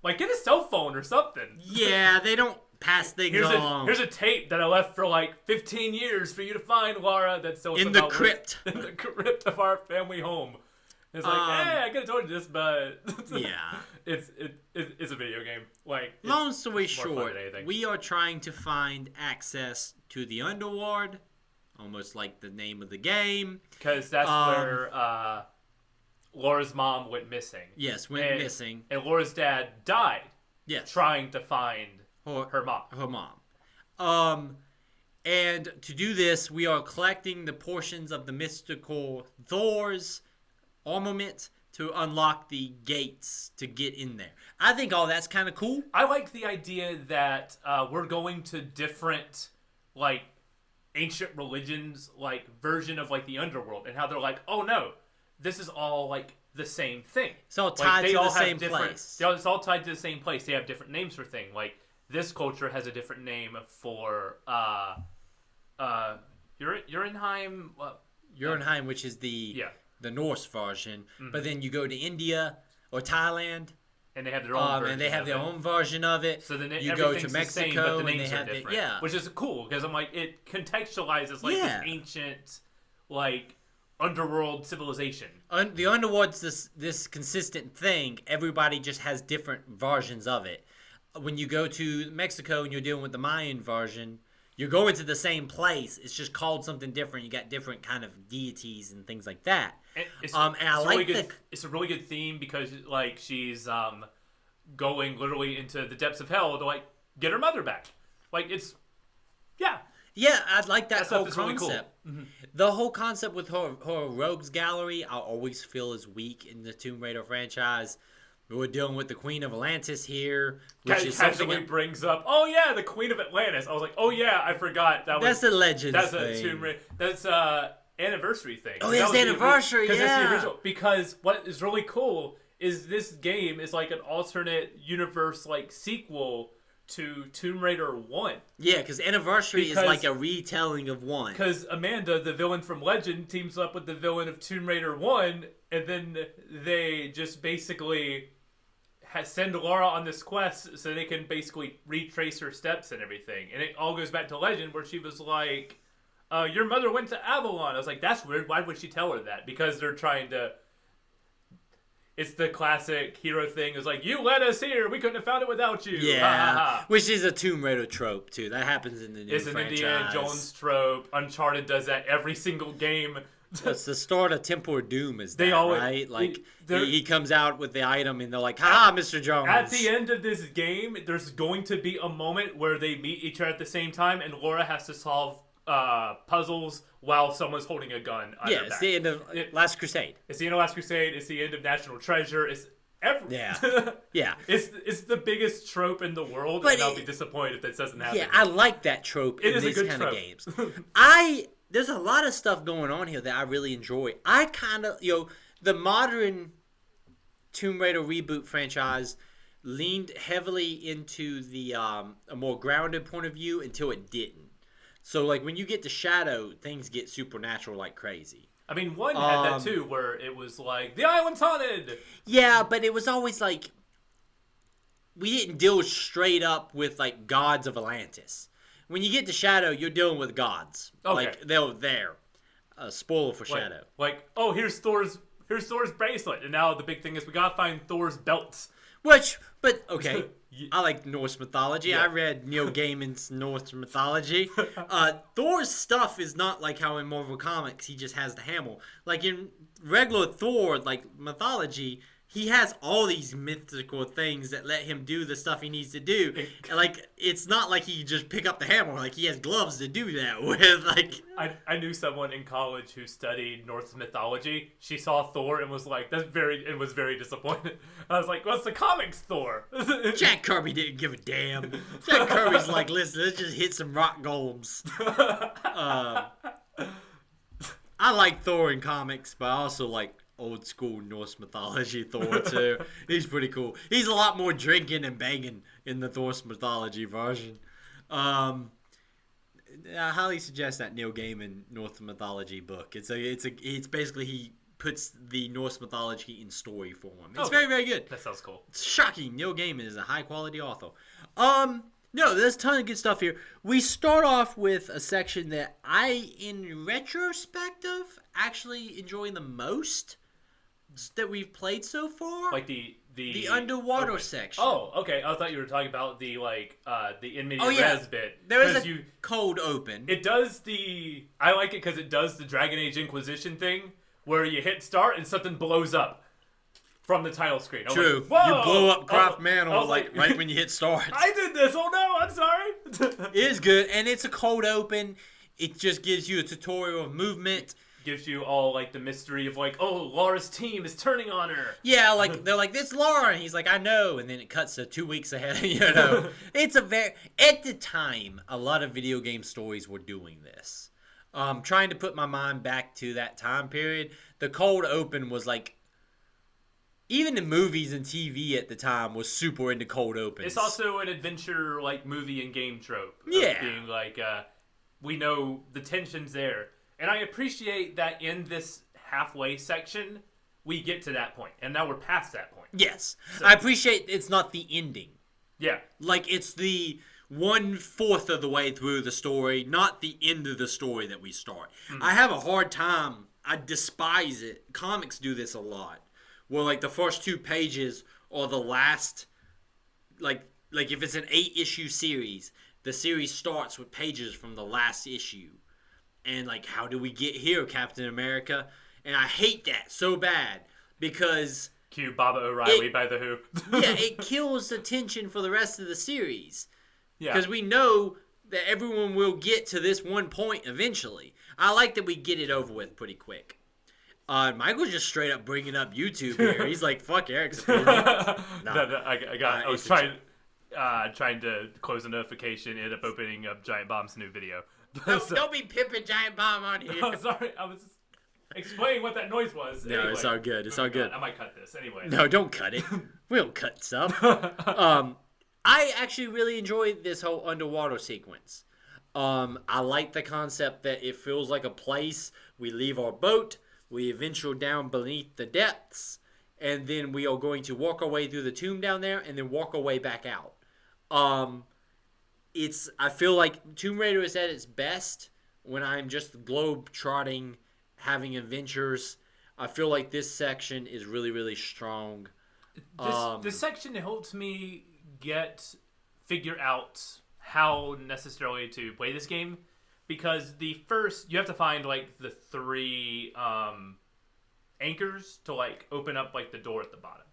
Like, get a cell phone or something. Yeah, they don't pass things along. Here's a tape that I left for like 15 years for you to find, Lara. That's still in the crypt. In the crypt of our family home. It's like, hey, I could have told you this, but yeah, it's a video game. Like, long story short, we are trying to find access to the Underworld, almost like the name of the game, because that's where Laura's mom went missing. Yes, missing, and Laura's dad died. Yes, trying to find her mom. Her mom. And to do this, we are collecting the portions of the mystical Thor's armament to unlock the gates to get in there. I think all that's kind of cool. I like the idea that we're going to different, like, ancient religions, like, version of, like, the underworld, and how they're like, oh no, this is all, like, the same thing. It's all tied to the same place. It's all tied to the same place. They have different names for things. Like, this culture has a different name for Urenheim. Urenheim, which is the Norse version. Mm-hmm. But then you go to India or Thailand, and they have their own version. And they have their own version of it. So then you go to Mexico, the same, but the names and they are have different. Which is cool because I'm like, it contextualizes like this ancient, like, underworld civilization. The underworld's this consistent thing. Everybody just has different versions of it. When you go to Mexico and you're dealing with the Mayan version, you're going to the same place. It's just called something different. You got different kind of deities and things like that. It's a really good theme because, like, she's going literally into the depths of hell to, like, get her mother back. Like, it's yeah, I'd like that whole concept. Really cool. Mm-hmm. The whole concept with her rogues gallery, I always feel is weak in the Tomb Raider franchise. We're dealing with the Queen of Atlantis here, which is something brings up. Oh yeah, the Queen of Atlantis. I was like, oh yeah, I forgot that's a Legends. That's a Tomb Raider. That's anniversary thing. Oh, it's the anniversary. Because that's the original. Because what is really cool is this game is like an alternate universe, like, sequel to Tomb Raider 1. Yeah, because Anniversary is like a retelling of 1. Because Amanda, the villain from Legend, teams up with the villain of Tomb Raider 1, and then they just basically send Lara on this quest so they can basically retrace her steps and everything. And it all goes back to Legend, where she was like, your mother went to Avalon. I was like, that's weird. Why would she tell her that? Because they're trying to... It's the classic hero thing. It's like, you led us here. We couldn't have found it without you. Yeah. Ha, ha, ha. Which is a Tomb Raider trope, too. That happens in the new franchise. It's an Indiana Jones trope. Uncharted does that every single game. It's the start of Temple of Doom, right? Like, he comes out with the item, and they're like, ha, Mr. Jones. At the end of this game, there's going to be a moment where they meet each other at the same time, and Lara has to solve puzzles while someone's holding a gun on their back. It's the end of Last Crusade. It's the end of Last Crusade. It's the end of National Treasure. It's everything. Yeah. It's the biggest trope in the world, and I'll be disappointed if that doesn't happen. Yeah, I like that trope in these kind of games. There's a lot of stuff going on here that I really enjoy. I kind of, the modern Tomb Raider reboot franchise leaned heavily into the a more grounded point of view until it didn't. So like when you get to Shadow, things get supernatural like crazy. I mean, one had that too, where it was like, the island's haunted! Yeah, but it was always like, we didn't deal straight up with like gods of Atlantis. When you get to Shadow, you're dealing with gods. Okay. Like, they're there. Spoiler for Shadow. Like, oh, here's Thor's bracelet, and now the big thing is we gotta find Thor's belts. But okay, I like Norse mythology. Yeah. I read Neil Gaiman's Norse mythology. Thor's stuff is not like how in Marvel Comics he just has the hammer. Like in regular Thor, like mythology, he has all these mythical things that let him do the stuff he needs to do. And like, it's not like he just pick up the hammer. Like, he has gloves to do that with. Like, I knew someone in college who studied Norse mythology. She saw Thor and was like, and was very disappointed. I was like, what's the comics Thor? Jack Kirby didn't give a damn. Jack Kirby's like, listen, let's just hit some rock golems. I like Thor in comics, but I also like old school Norse mythology Thor too. He's pretty cool. He's a lot more drinking and banging in the Norse mythology version. I highly suggest that Neil Gaiman Norse mythology book. It's basically he puts the Norse mythology in story form. It's very, very good. That sounds cool. It's shocking. Neil Gaiman is a high quality author. No, there's a ton of good stuff here. We start off with a section that I, in retrospective, actually enjoy the most that we've played so far. Like the underwater section. Oh, okay. I thought you were talking about the in media res bit. There is a cold open. It does I like it because it does the Dragon Age Inquisition thing where you hit start and something blows up from the title screen. True. Like, whoa! You blow up Craft Manor like, right when you hit start. I did this. Oh no, I'm sorry. It is good, and it's a cold open. It just gives you a tutorial of movement. Gives you all like the mystery of like, oh, Lara's team is turning on her. Yeah, like they're like, this Lara, and he's like, I know, and then it cuts to 2 weeks ahead. You know, it's at the time a lot of video game stories were doing this. Trying to put my mind back to that time period, the cold open was like, even the movies and TV at the time was super into cold opens. It's also an adventure like movie and game trope. Yeah, being like, we know the tension's there. And I appreciate that in this halfway section, we get to that point. And now we're past that point. Yes. So, I appreciate it's not the ending. Yeah. Like, it's the 1/4 of the way through the story, not the end of the story that we start. Mm-hmm. I have a hard time. I despise it. Comics do this a lot. Where, like, the first 2 pages are the last... Like if it's an 8-issue series, the series starts with pages from the last issue. And, like, how do we get here, Captain America? And I hate that so bad because... Cue Baba O'Reilly by The Who. Yeah, it kills the tension for the rest of the series. Yeah. Because we know that everyone will get to this one point eventually. I like that we get it over with pretty quick. Michael's just straight up bringing up YouTube here. He's like, fuck Eric's opinion. I was trying to close a notification, ended up opening up Giant Bomb's new video. Don't be pimping Giant Bomb on here. Oh, sorry. I was just explaining what that noise was. No, anyway. It's all good. It's all good. I might cut this anyway. No, don't cut it. We don't cut stuff. I actually really enjoyed this whole underwater sequence. I like the concept that it feels like a place. We leave our boat. We venture down beneath the depths. And then we are going to walk our way through the tomb down there and then walk our way back out. I feel like Tomb Raider is at its best when I'm just globe-trotting, having adventures. I feel like this section is really, really strong. This section helps me figure out how necessarily to play this game. Because you have to find like the 3 anchors to like open up like the door at the bottom.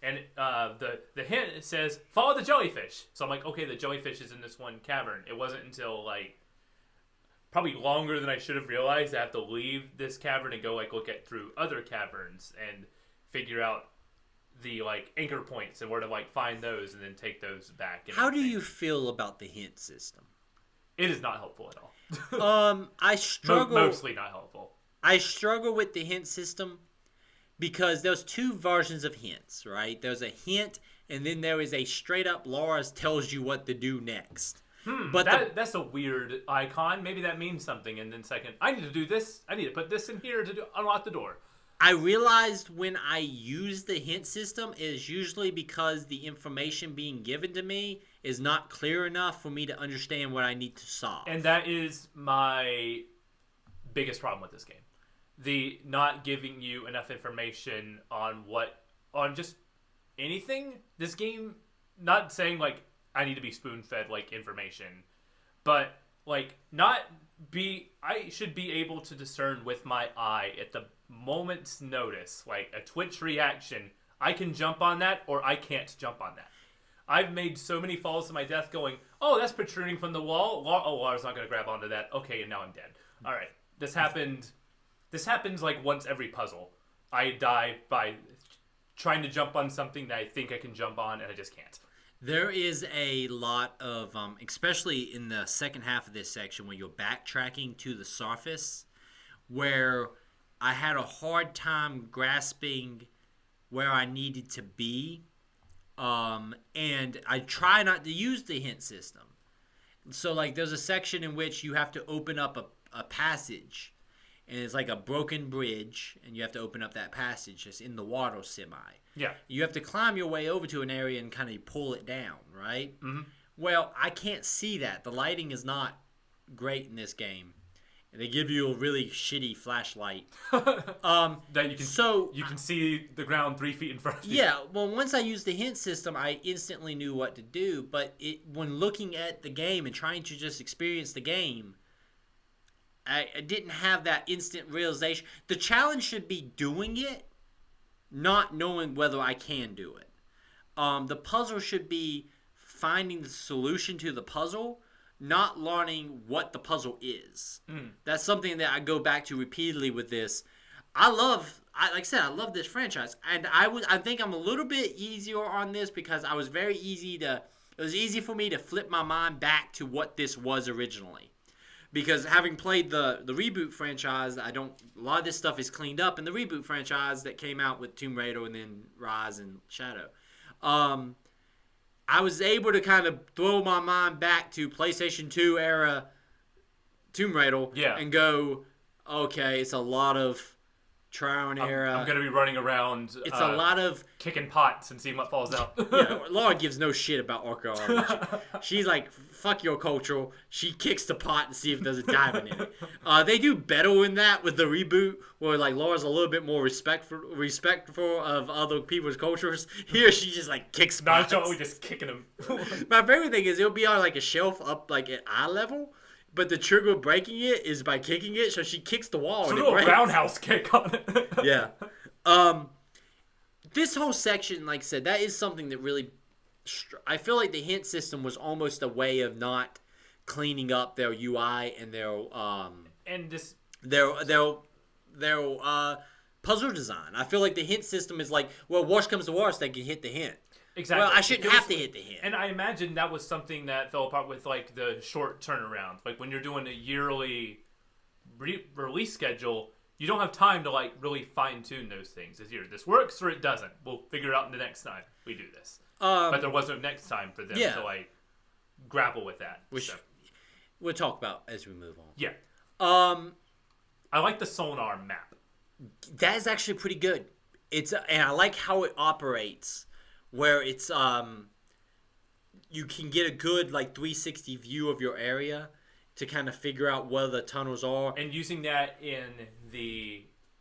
And the hint says, follow the jellyfish. So I'm like, okay, the jellyfish is in this one cavern. It wasn't until like probably longer than I should have realized I have to leave this cavern and go like look at through other caverns and figure out the like anchor points and where to like find those and then take those back. How do you feel about the hint system? It is not helpful at all. I struggle. Mostly not helpful. I struggle with the hint system because there's two versions of hints, right? There's a hint, and then there is a straight up Lara tells you what to do next. But that's a weird icon. Maybe that means something. And then second, I need to do this. I need to put this in here to unlock the door. I realized when I use the hint system is usually because the information being given to me is not clear enough for me to understand what I need to solve. And that is my biggest problem with this game. The not giving you enough information on just anything. This game, not saying like I need to be spoon-fed like information, but like I should be able to discern with my eye at the moment's notice, like a Twitch reaction, I can jump on that or I can't jump on that. I've made so many falls to my death going, oh, that's protruding from the wall. Oh, Lara's not going to grab onto that. Okay, and now I'm dead. All right, this happens like once every puzzle. I die by trying to jump on something that I think I can jump on and I just can't. There is a lot of, especially in the second half of this section when you're backtracking to the surface, where I had a hard time grasping where I needed to be, and I try not to use the hint system. So, like, there's a section in which you have to open up a passage, and it's like a broken bridge, and you have to open up that passage that's in the water semi. Yeah. You have to climb your way over to an area and kind of pull it down, right? Mm-hmm. Well, I can't see that. The lighting is not great in this game. They give you a really shitty flashlight. That you can see the ground 3 feet in front of you. Yeah, well, once I used the hint system, I instantly knew what to do. But when looking at the game and trying to just experience the game, I didn't have that instant realization. The challenge should be doing it, not knowing whether I can do it. The puzzle should be finding the solution to the puzzle, not learning what the puzzle is. That's something that I go back to repeatedly with this. Like I said, I love this franchise, and I think I'm a little bit easier on this because I was it was easy for me to flip my mind back to what this was originally. Because having played the reboot franchise, a lot of this stuff is cleaned up in the reboot franchise that came out with Tomb Raider and then Rise and Shadow. I was able to kind of throw my mind back to PlayStation 2 era Tomb Raider and go, okay, it's a lot of trial and error. I'm going to be running around. It's a lot of kicking pots and seeing what falls out. Yeah, Lara gives no shit about archaeology. She's like, fuck your culture. She kicks the pot to see if there's a diamond in it. They do better in that with the reboot, where like Lara's a little bit more respectful of other people's cultures. Here, she just like kicks pots. Not only just kicking them. My favorite thing is it'll be on like a shelf up like at eye level. But the trigger breaking it is by kicking it, so she kicks the wall and it breaks. A roundhouse kick on it. Yeah. This whole section, like I said, that is something that really... I feel like the hint system was almost a way of not cleaning up their UI and their puzzle design. I feel like the hint system is like, well, worst comes to worst, they can hit the hint. Exactly. Well, I shouldn't have to hit the hint. And I imagine that was something that fell apart with like the short turnaround. Like when you're doing a yearly release schedule, you don't have time to like really fine tune those things. It's either this works or it doesn't. We'll figure it out the next time we do this. But there wasn't next time for them to like grapple with that. Which we'll talk about as we move on. Yeah. I like the sonar map. That is actually pretty good. And I like how it operates. Where it's you can get a good like 360 view of your area to kind of figure out where the tunnels are. And using that in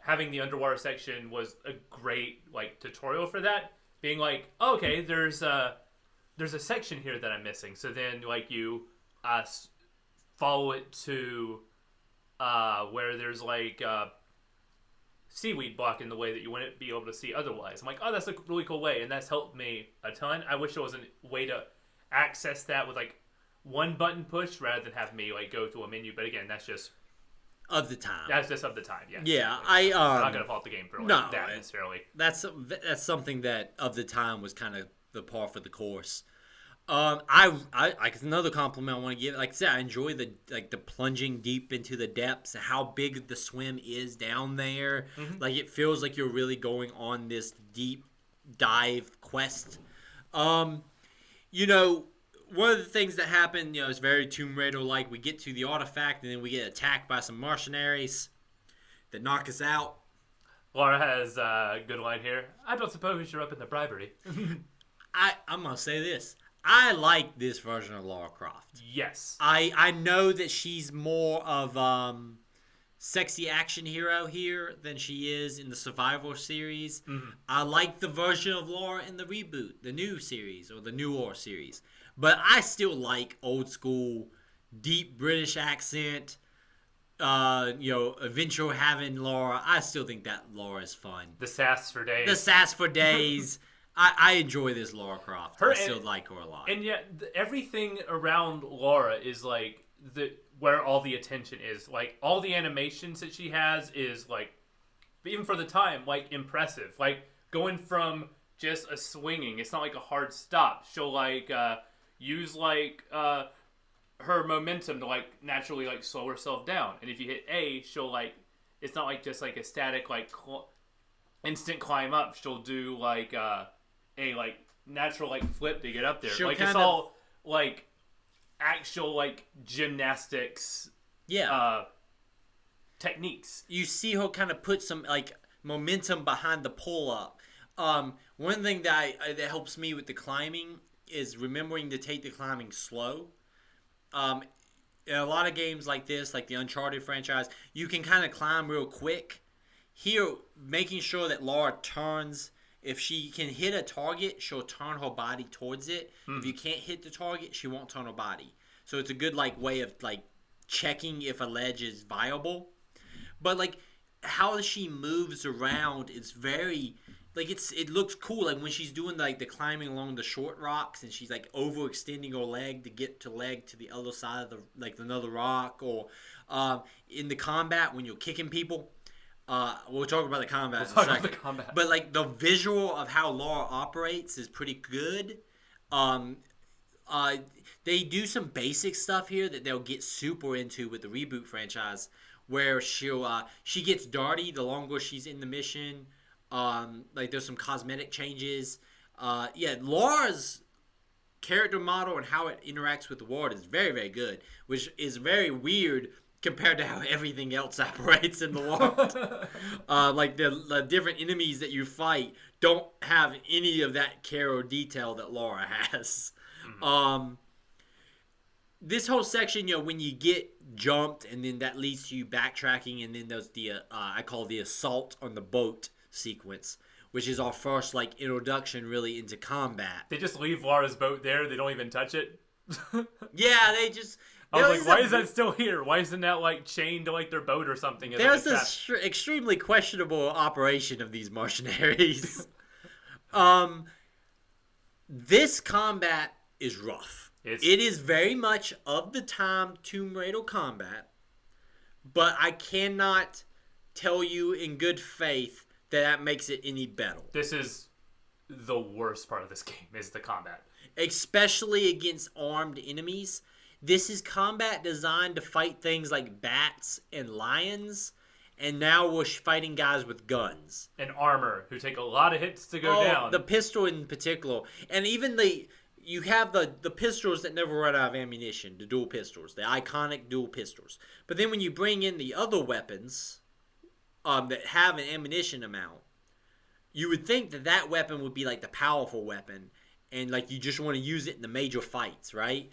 having the underwater section was a great like tutorial for that. Being like, oh, okay, there's a section here that I'm missing. So then like you follow it to where there's like seaweed blocking the way that you wouldn't be able to see otherwise. I'm like, oh, that's a really cool way, and that's helped me a ton. I wish there was a way to access that with like one button push rather than have me like go to a menu. But again, that's just of the time. That's just of the time. Yeah. Yeah, like, I'm not gonna fault the game for like that necessarily. That's something that of the time was kind of the par for the course. I like another compliment I want to give. Like I said, I enjoy the plunging deep into the depths, how big the swim is down there. Like it feels like you're really going on this deep dive quest. You know, one of the things that happened, you know, is very Tomb Raider like. We get to the artifact and then we get attacked by some mercenaries that knock us out. Lara has a good line here. I don't suppose you're up in the bribery. I'm gonna say this. I like this version of Lara Croft. Yes. I know that she's more of sexy action hero here than she is in the Survivor series. I like the version of Lara in the reboot, the new series, or the newer series. But I still like old school, deep British accent, adventure having Lara. I still think that Lara is fun. The sass for days. The sass for days. I enjoy this Lara Croft. I still like her a lot. And yet, everything around Lara is like where all the attention is. Like all the animations that she has is like, even for the time, like impressive. Like going from just a swinging, it's not like a hard stop. She'll like use like her momentum to like naturally like slow herself down. And if you hit A, she'll like, it's not like just like a static like instant climb up. She'll do like a like natural like flip to get up there. She'll like it's all like actual like gymnastics techniques. You see her kind of put some like momentum behind the pull up. One thing that helps me with the climbing is remembering to take the climbing slow. In a lot of games like this, like the Uncharted franchise, you can kind of climb real quick. Here, making sure that Lara turns. If she can hit a target, she'll turn her body towards it. If you can't hit the target, she won't turn her body. So it's a good like way of like checking if a ledge is viable. But like how she moves around is very like it looks cool. Like when she's doing like the climbing along the short rocks and she's like overextending her leg to get to the other side of the like another rock, or in the combat when you're kicking people. We'll talk about the combat in a second. But like the visual of how Lara operates is pretty good. They do some basic stuff here that they'll get super into with the reboot franchise, where she gets dirty the longer she's in the mission. Like there's some cosmetic changes. Lara's character model and how it interacts with the world is very, very good, which is very weird compared to how everything else operates in the world. Like the different enemies that you fight don't have any of that care or detail that Lara has. This whole section, when you get jumped and then that leads to you backtracking, and then there's the I call the assault on the boat sequence, which is our first like introduction really into combat. They just leave Lara's boat there. They don't even touch it. Yeah, they just. I was like, why is that still here? Why isn't that like chained to like their boat or something? There's this extremely questionable operation of these mercenaries. This combat is rough. It is very much of the time Tomb Raider combat, but I cannot tell you in good faith that makes it any better. This is the worst part of this game, is the combat. Especially against armed enemies. This is combat designed to fight things like bats and lions, and now we're fighting guys with guns. And armor, who take a lot of hits to go down. The pistol in particular. And even you have the pistols that never run out of ammunition, the dual pistols, the iconic dual pistols. But then when you bring in the other weapons that have an ammunition amount, you would think that weapon would be like the powerful weapon, and like you just want to use it in the major fights, right?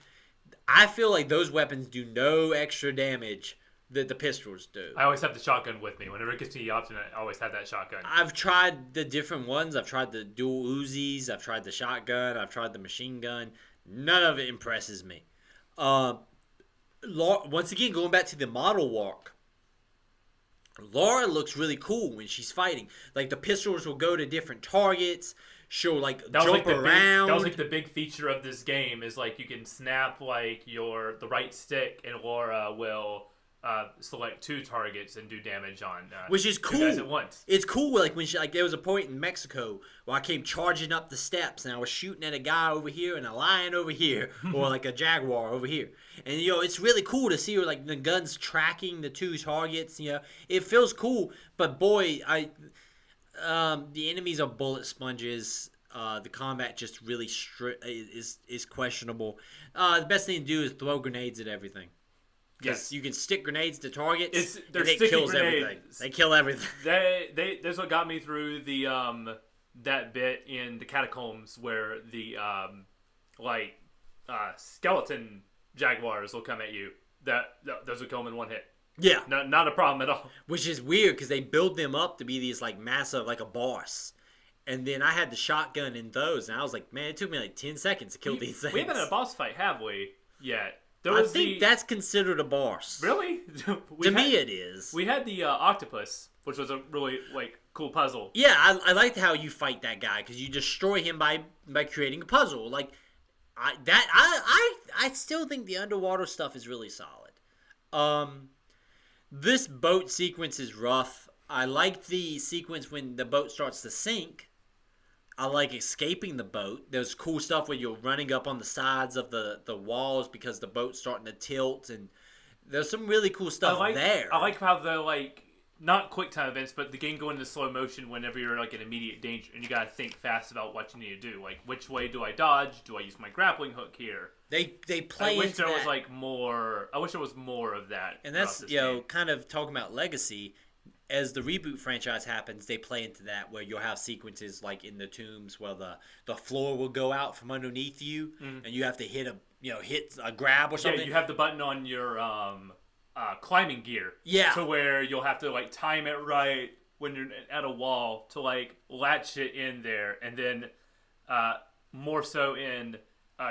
I feel like those weapons do no extra damage that the pistols do. I always have the shotgun with me. Whenever it gets to the option, I always have that shotgun. I've tried the different ones. I've tried the dual Uzis. I've tried the shotgun. I've tried the machine gun. None of it impresses me. Once again, going back to the model work, Lara looks really cool when she's fighting. Like the pistols will go to different targets. She'll like jump around. That was like the big feature of this game, is like you can snap like the right stick and Lara will select 2 targets and do damage on which is 2 cool. guys at once. It's cool. Like when there was a point in Mexico where I came charging up the steps and I was shooting at a guy over here and a lion over here, or like a jaguar over here. And it's really cool to see like the guns tracking the 2 targets. It feels cool. But boy, the enemies are bullet sponges. The combat just really is questionable. The best thing to do is throw grenades at everything. Yes, you can stick grenades to targets. And it kills everything. They kill everything. That's what got me through the that bit in the catacombs where the skeleton jaguars will come at you. Those will kill them in 1 hit. Yeah, not a problem at all. Which is weird because they build them up to be these like massive, like a boss. And then I had the shotgun in those, and I was like, man, it took me like 10 seconds to kill these things. We haven't had a boss fight, have we? Yet. I think that's considered a boss. Really? To me, it is. We had the octopus, which was a really cool puzzle. Yeah, I liked how you fight that guy because you destroy him by creating a puzzle. Like I still think the underwater stuff is really solid. This boat sequence is rough. I like the sequence when the boat starts to sink. I like escaping the boat. There's cool stuff where you're running up on the sides of the walls because the boat's starting to tilt, and there's some really cool stuff there. I like how the not quick time events, but the game go into slow motion whenever you're in immediate danger, and you gotta think fast about what you need to do. Like, which way do I dodge? Do I use my grappling hook here? They play I wish into there that. was more. I wish there was more of that. And that's kind of talking about legacy. As the reboot franchise happens, they play into that where you'll have sequences like in the tombs where the floor will go out from underneath you, and you have to hit a grab or something. Yeah, you have the button on your climbing gear. Yeah. To where you'll have to time it right when you're at a wall to latch it in there, and then more so in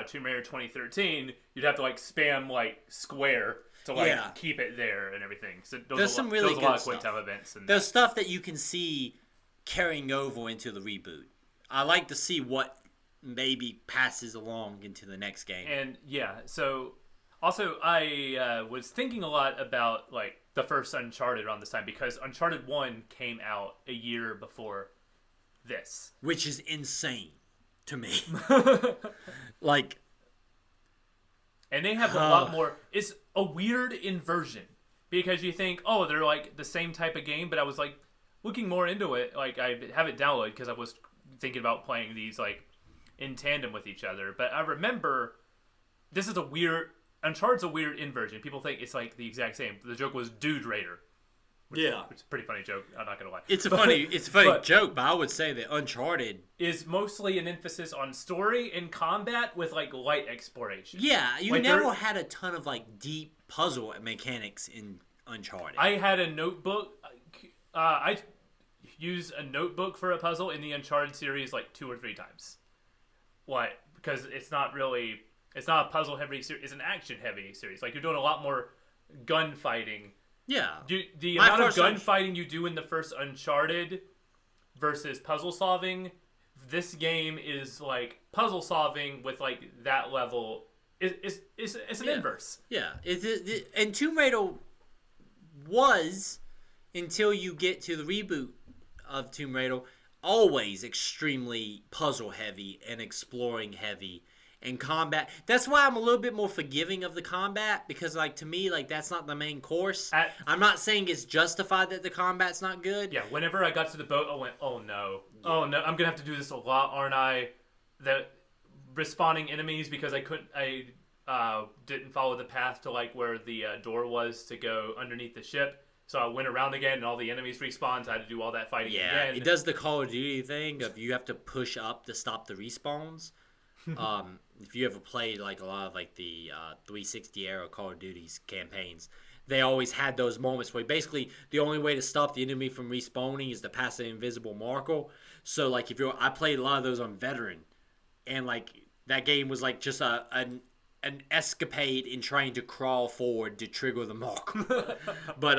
Tomb Raider 2013, you'd have to spam square to keep it there and everything. So there's some really good a lot of stuff. quick time events. And there's stuff that you can see carrying over into the reboot. I like to see what maybe passes along into the next game. And so also I was thinking a lot about the first Uncharted around this time because Uncharted 1 came out a year before this, which is insane to me. And they have a lot more. It's a weird inversion because you think, oh, they're the same type of game, but I was looking more into it. I have it downloaded because I was thinking about playing these in tandem with each other. But I remember this is a weird. Uncharted's a weird inversion. People think it's the exact same. The joke was Dude Raider. Which is a pretty funny joke. I'm not gonna lie. It's a funny joke, but I would say that Uncharted is mostly an emphasis on story and combat with light exploration. Yeah, you never had a ton of deep puzzle mechanics in Uncharted. I had a notebook. I used a notebook for a puzzle in the Uncharted series 2 or 3 times. Why? Because it's not a puzzle heavy series. It's an action heavy series. You're doing a lot more gunfighting. Yeah. The amount of gunfighting you do in the first Uncharted versus puzzle solving, this game is puzzle solving with that level. It's an inverse. Yeah. And Tomb Raider was, until you get to the reboot of Tomb Raider, always extremely puzzle heavy and exploring heavy. And combat. That's why I'm a little bit more forgiving of the combat because, to me, that's not the main course. I'm not saying it's justified that the combat's not good. Yeah, whenever I got to the boat, I went, oh no, I'm gonna have to do this a lot, aren't I? The respawning enemies because I didn't follow the path to where the door was to go underneath the ship. So I went around again, and all the enemies respawned. So I had to do all that fighting again. Yeah, it does the Call of Duty thing of you have to push up to stop the respawns. If you ever played a lot of the 360 era Call of Duty's campaigns, they always had those moments where basically the only way to stop the enemy from respawning is to pass an invisible marker. So I played a lot of those on Veteran, and that game was just an escapade in trying to crawl forward to trigger the marker. But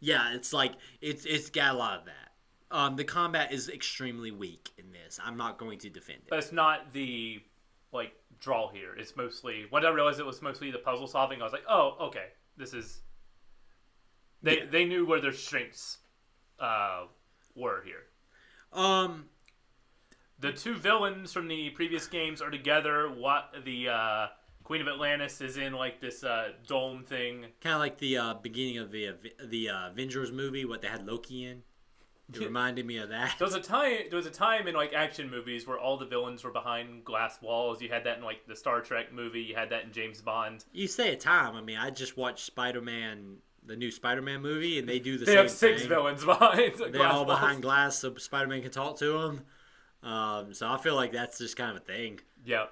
yeah, it's it's got a lot of that. The combat is extremely weak in this. I'm not going to defend it. But it's not the draw here. It's mostly when I realized it was mostly the puzzle solving. I was like, oh, okay, this is They knew where their strengths were here. The two villains from the previous games are together. What the Queen of Atlantis is in like this dome thing. Kind of like the beginning of the Avengers movie, what they had Loki in. It reminded me of that. There was a time in like action movies where all the villains were behind glass walls. You had that in like the Star Trek movie. You had that in James Bond. You say a time. I mean, I just watched Spider-Man, the new Spider-Man movie, and they do the they same have six thing. villains behind. They're all behind glass, so Spider-Man can talk to them. So I feel like that's just kind of a thing. Yeah.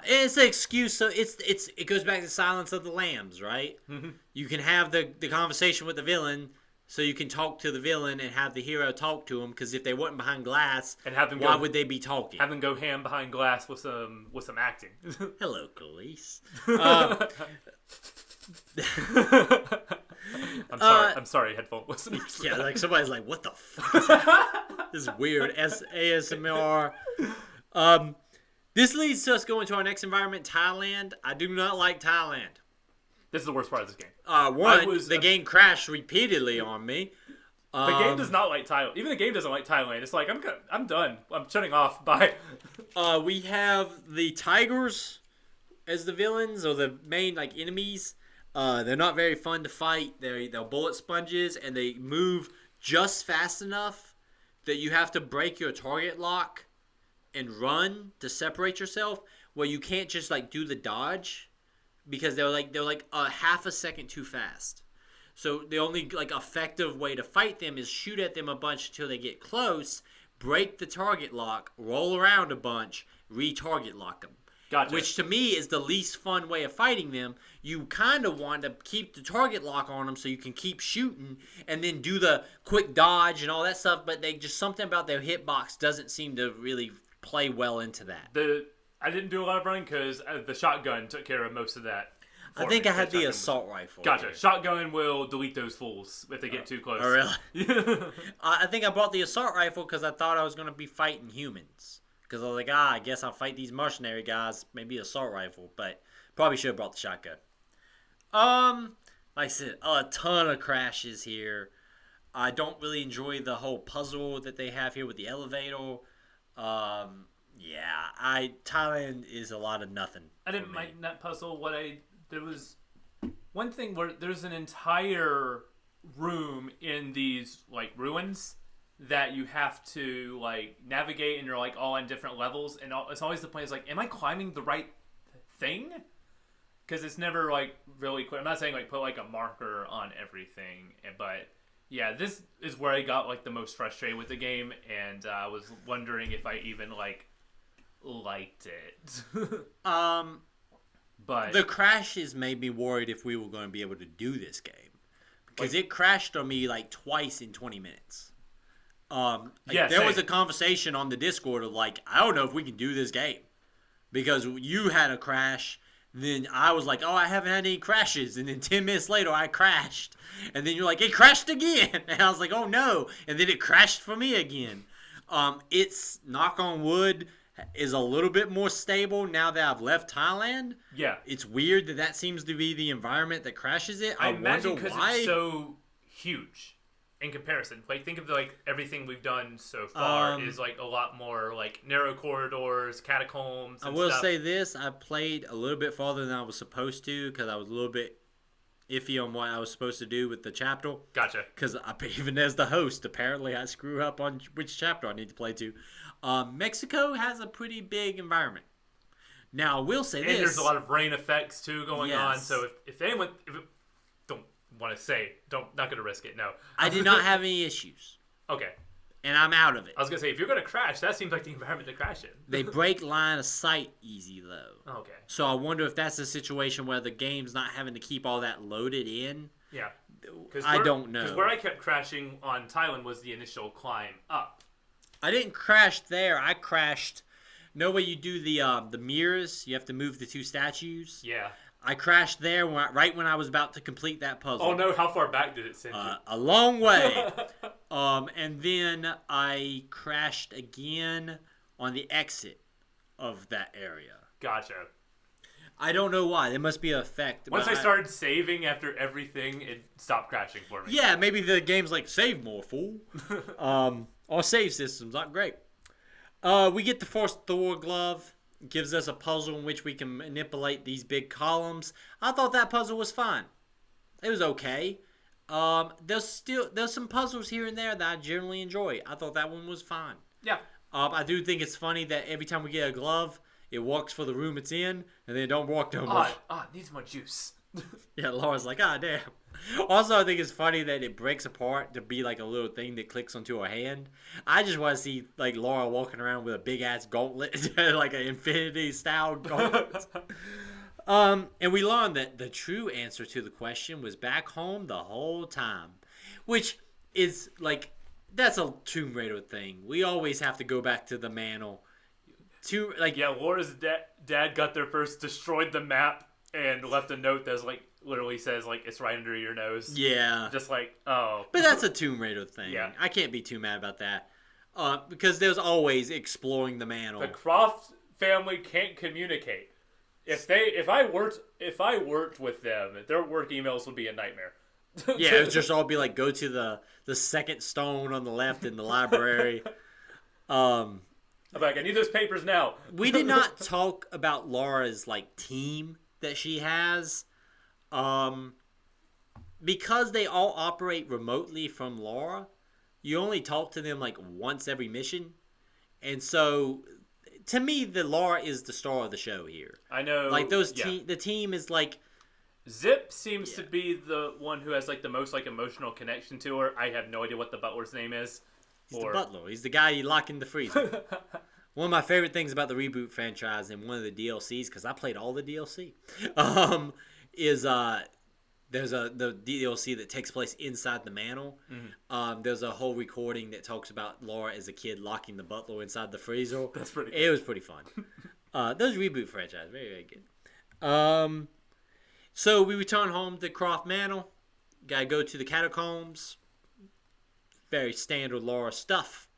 It's an excuse. So it goes back to Silence of the Lambs, right? Mm-hmm. You can have the conversation with the villain, so you can talk to the villain and have the hero talk to him. Because if they weren't behind glass, and have them why would they be talking? Have them go ham behind glass with some acting. Hello, Khalees. I'm sorry, headphone listeners. Yeah, like somebody's like, "What the fuck is that?" This is weird. ASMR. This leads to us going to our next environment, Thailand. I do not like Thailand. This is the worst part of this game. The game crashed repeatedly on me. The game does not like Thailand. Even the game doesn't like Thailand. It's like, I'm done. I'm shutting off. Bye. We have the tigers as the villains, or the main like enemies. They're not very fun to fight. They're bullet sponges, and they move just fast enough that you have to break your target lock and run to separate yourself, where you can't just like do the dodge, because they're like a half a second too fast. So the only like effective way to fight them is shoot at them a bunch until they get close, break the target lock, roll around a bunch, re-target lock them. Gotcha. Which to me is the least fun way of fighting them. You kind of want to keep the target lock on them so you can keep shooting and then do the quick dodge and all that stuff, but they just, something about their hitbox doesn't seem to really play well into that. I didn't do a lot of running because the shotgun took care of most of that. I think I had the assault rifle. Gotcha. Shotgun will delete those fools if they get too close. Oh, really? I think I bought the assault rifle because I thought I was going to be fighting humans. Because I was like, I guess I'll fight these mercenary guys. Maybe assault rifle. But probably should have brought the shotgun. Like I said, a ton of crashes here. I don't really enjoy the whole puzzle that they have here with the elevator. Thailand is a lot of nothing. I didn't mind that puzzle. There was one thing where there's an entire room in these like ruins that you have to like navigate, and you're like all on different levels, and it's always the point is like, am I climbing the right thing? Because it's never like really clear. I'm not saying like put like a marker on everything, but yeah, this is where I got like the most frustrated with the game, and I was wondering if I even like liked it. But the crashes made me worried if we were going to be able to do this game, because it crashed on me like twice in 20 minutes. There was a conversation on the Discord of like, I don't know if we can do this game, because you had a crash. Then I was like, I haven't had any crashes. And then 10 minutes later, I crashed. And then you're like, it crashed again. And I was like, oh no. And then it crashed for me again. It's, knock on wood, is a little bit more stable now that I've left Thailand. Yeah. It's weird that seems to be the environment that crashes it. I imagine because it's so huge in comparison. Like, think of like everything we've done so far is like a lot more like narrow corridors, catacombs, and I will stuff. say this, I played a little bit farther than I was supposed to, because I was a little bit iffy on what I was supposed to do with the chapter. Gotcha. Because even as the host, apparently I screw up on which chapter I need to play to. Mexico has a pretty big environment. Now, I will say this. And there's a lot of rain effects, too, going on. Yes. So if anyone... don't want to say. Not going to risk it, no. I did not have any issues. Okay. And I'm out of it. I was going to say, if you're going to crash, that seems like the environment to crash in. They break line of sight easy, though. Okay. So I wonder if that's a situation where the game's not having to keep all that loaded in. Yeah. I don't know. Because where I kept crashing on Thailand was the initial climb up. I didn't crash there. I crashed. No way you do the mirrors. You have to move the two statues. Yeah. I crashed there right when I was about to complete that puzzle. Oh no! How far back did it send you? A long way. And then I crashed again on the exit of that area. Gotcha. I don't know why. There must be an effect. Once I started saving after everything, it stopped crashing for me. Yeah, maybe the game's like, save more, fool. Our save system's not great. We get the first Thor glove. It gives us a puzzle in which we can manipulate these big columns. I thought that puzzle was fine. It was okay. There's some puzzles here and there that I generally enjoy. I thought that one was fine. Yeah. I do think it's funny that every time we get a glove, it works for the room it's in, and then it don't work no more. It needs more juice. Yeah, Laura's like, damn. Also, I think it's funny that it breaks apart to be like a little thing that clicks onto her hand. I just want to see like Lara walking around with a big ass gauntlet, like an Infinity style gauntlet. And we learned that the true answer to the question was back home the whole time, which is like, that's a Tomb Raider thing. We always have to go back to the mantle. Yeah, Laura's dad got there first, destroyed the map, and left a note that's like literally says like it's right under your nose. Yeah. Just like, oh. But that's a Tomb Raider thing. Yeah. I can't be too mad about that. Because there's always exploring the mantle. The Croft family can't communicate. If I worked with them, their work emails would be a nightmare. Yeah, it would just all be like, go to the second stone on the left in the library. I'm like, I need those papers now. We did not talk about Lara's like team that she has. Because they all operate remotely from Lara, you only talk to them like once every mission. And so to me, the Lara is the star of the show here. I know. Like the team is like, Zip seems to be the one who has like the most like emotional connection to her. I have no idea what the butler's name is. He's the butler. He's the guy you lock in the freezer. One of my favorite things about the reboot franchise and one of the DLCs, because I played all the DLC, is there's the DLC that takes place inside the mantle. Mm-hmm. There's a whole recording that talks about Lara as a kid locking the butler inside the freezer. That's pretty cool. It was pretty fun. Those reboot franchise, very, very good. So we return home to Croft Manor. Gotta go to the catacombs. Very standard Lara stuff.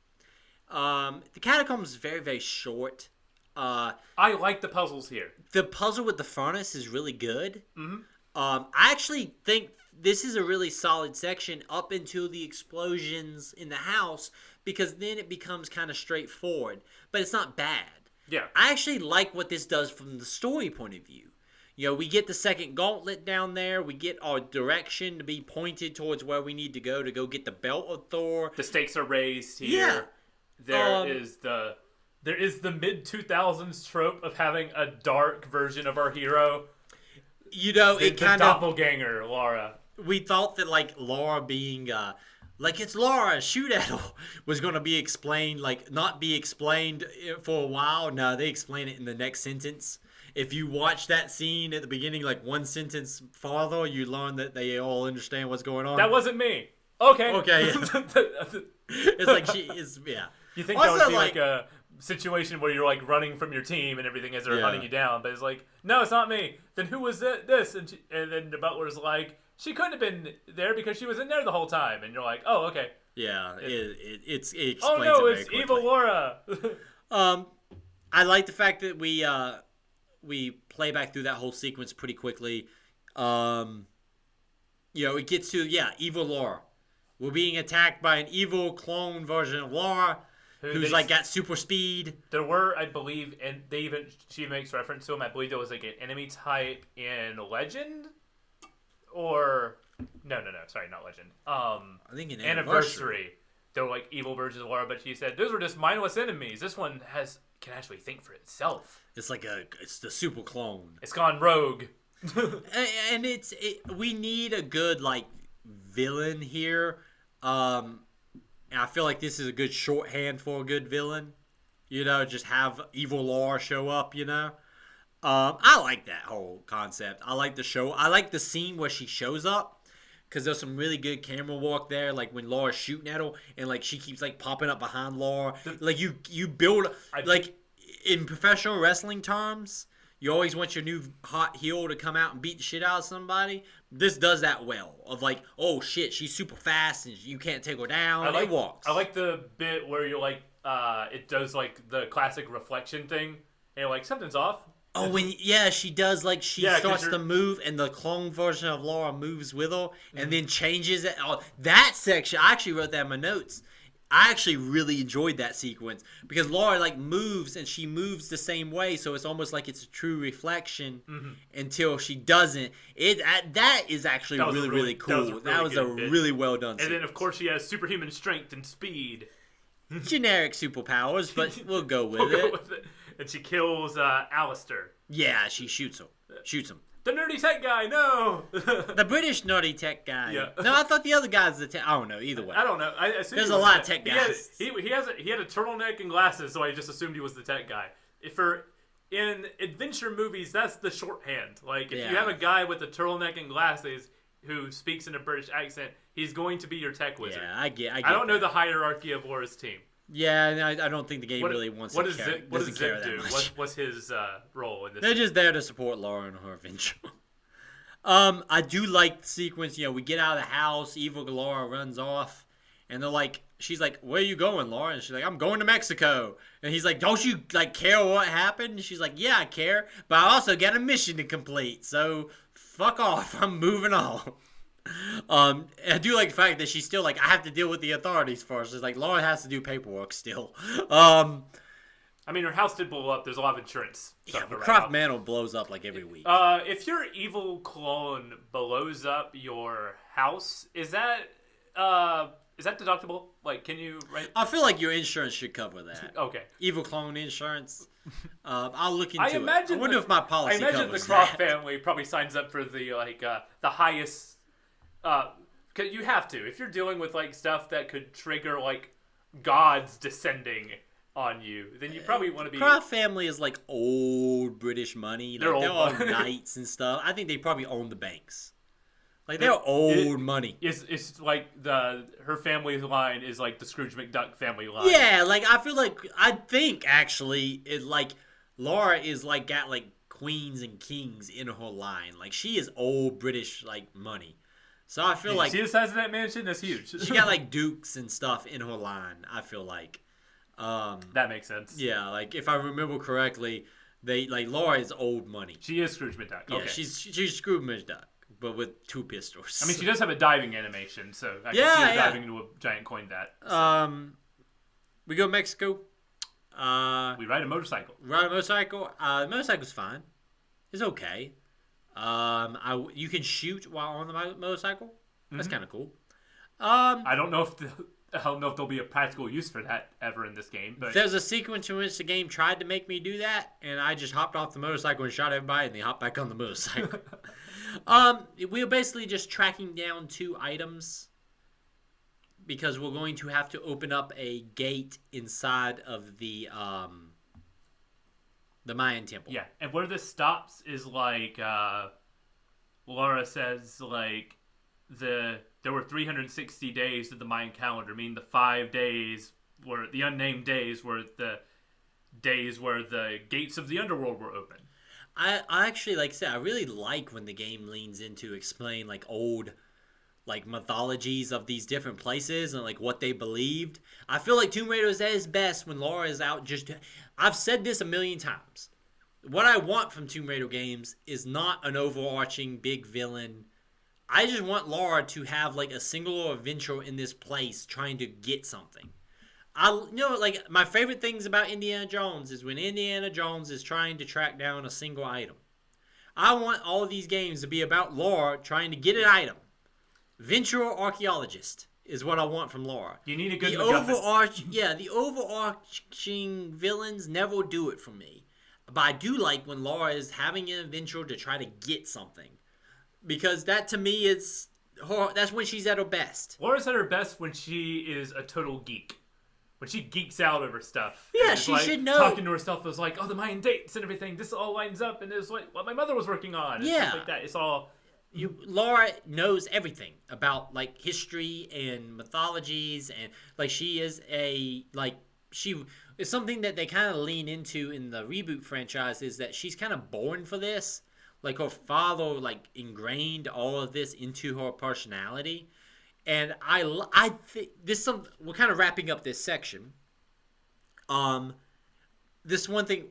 The catacombs is very, very short. I like the puzzles here. The puzzle with the furnace is really good. Mm-hmm. I actually think this is a really solid section up until the explosions in the house, because then it becomes kind of straightforward. But it's not bad. Yeah. I actually like what this does from the story point of view. You know, we get the second gauntlet down there. We get our direction to be pointed towards where we need to go get the belt of Thor. The stakes are raised here. Yeah. There is the mid-2000s trope of having a dark version of our hero. You know, The doppelganger, Lara. We thought that, like, Lara being, like, it's Lara, shoot at her, was going to be explained, like, not be explained for a while. No, they explain it in the next sentence. If you watch that scene at the beginning, like, one sentence farther, you learn that they all understand what's going on. That wasn't me. Okay. Okay, yeah. It's like she is, yeah. You think Also, that would be like a situation where you're like running from your team and everything as they're hunting you down, but it's like, no, it's not me. Then who was this? And then the butler's like, she couldn't have been there because she was in there the whole time. And you're like, oh, okay. Yeah, it explains oh no, it very it's quickly. evil Lara. I like the fact that we play back through that whole sequence pretty quickly. You know, it gets to evil Lara. We're being attacked by an evil clone version of Lara, who's like got super speed. There were, I believe, and she makes reference to him. I believe there was like an enemy type in Legend, or no, sorry, not Legend. I think in Anniversary. They were like evil versions of Lara, but she said those were just mindless enemies. This one can actually think for itself. It's like it's the super clone. It's gone rogue. And we need a good like villain here. And I feel like this is a good shorthand for a good villain. You know, just have evil Lara show up, you know. I like that whole concept. I like the show. I like the scene where she shows up, because there's some really good camera work there, like when Lara's shooting at her and like she keeps like popping up behind Lara. Like you build like in professional wrestling terms, you always want your new hot heel to come out and beat the shit out of somebody. This does that well. Of like, oh shit, she's super fast and you can't take her down. It walks. I like the bit where you're like, it does like the classic reflection thing, and you're like, something's off. Oh, she does, like, she starts to move, and the clone version of Lara moves with her, and then changes it. Oh, that section, I actually wrote that in my notes. I actually really enjoyed that sequence, because Lara, like, moves, and she moves the same way, so it's almost like it's a true reflection until she doesn't. That is actually really cool. That was a really well done sequence. And then, of course, she has superhuman strength and speed. Generic superpowers, but we'll go with it. And she kills Alistair. Yeah, she shoots him. The nerdy tech guy, no! The British nerdy tech guy. Yeah. No, I thought the other guy's the tech. I don't know, either way. I don't know. There's a lot of tech guys. He had a turtleneck and glasses, so I just assumed he was the tech guy. In adventure movies, that's the shorthand. Like, if you have a guy with a turtleneck and glasses who speaks in a British accent, he's going to be your tech wizard. Yeah, I get I don't know the hierarchy of Laura's team. Yeah, I don't think the game really wants to care. What does Zip do? What's his role in this? They're just there to support Lara in her adventure. I do like the sequence. We get out of the house. Evil Lara runs off, and they're like, she's like, "Where are you going, Lara?" And she's like, "I'm going to Mexico." And he's like, "Don't you care what happened?" And she's like, "Yeah, I care, but I also got a mission to complete. So fuck off. I'm moving on." I do like the fact that she's still like, I have to deal with the authorities first. It's like Lara has to do paperwork still. I mean, her house did blow up. There's a lot of insurance. Yeah, but Croft Manor blows up like every week. If your evil clone blows up your house, is that deductible? Like, can you? I feel like your insurance should cover that. Okay. Evil clone insurance. I'll look into it. I wonder if my policy covers that. I imagine the Croft family probably signs up for the highest. Cause you have to, if you're dealing with like stuff that could trigger like gods descending on you, then you probably want to be. Croft family is like old British money. Like, they're all knights and stuff. I think they probably own the banks. Like they're old money. It's like her family line is like the Scrooge McDuck family line. Yeah, like I think actually it like Lara is like got like queens and kings in her line. Like she is old British like money. So I feel like... See the size of that mansion? That's huge. She got, like, dukes and stuff in her line, I feel like. That makes sense. Yeah, like, if I remember correctly, Lara is old money. She is Scrooge McDuck. Okay. Yeah, she's Scrooge McDuck, but with 2 pistols. I mean, she does have a diving animation, so I can see her diving into a giant coin vat. So. We go to Mexico. We ride a motorcycle. The motorcycle's fine. It's okay. You can shoot while on the motorcycle. That's kind of cool. I don't know if there'll be a practical use for that ever in this game. But there's a sequence in which the game tried to make me do that, and I just hopped off the motorcycle and shot everybody, and they hopped back on the motorcycle. We're basically just tracking down 2 items because we're going to have to open up a gate inside of the Mayan temple. Yeah, and where this stops is like Lara says, like there were 360 days of the Mayan calendar, meaning the 5 days were the unnamed days were the days where the gates of the underworld were open. I actually, like I said, I really like when the game leans into explain like old like mythologies of these different places and like what they believed. I feel like Tomb Raider is at its best when Lara is out just... I've said this a million times. What I want from Tomb Raider games is not an overarching big villain. I just want Lara to have like a singular adventure in this place trying to get something. Like my favorite things about Indiana Jones is when Indiana Jones is trying to track down a single item. I want all of these games to be about Lara trying to get an item. Venturer archaeologist is what I want from Lara. You need a good the overarching villains never do it for me. But I do like when Lara is having an adventure to try to get something. Because that to me is that's when she's at her best. Lara's at her best when she is a total geek. When she geeks out over stuff. Yeah, she should know. Talking to herself, it was like, oh, the Mayan dates and everything. This all lines up, and it's like what my mother was working on. And stuff like that. It's all... Lara knows everything about like history and mythologies, and like she is it's something that they kind of lean into in the reboot franchise is that she's kind of born for this. Like her father like ingrained all of this into her personality, and I think we're kind of wrapping up this section. this one thing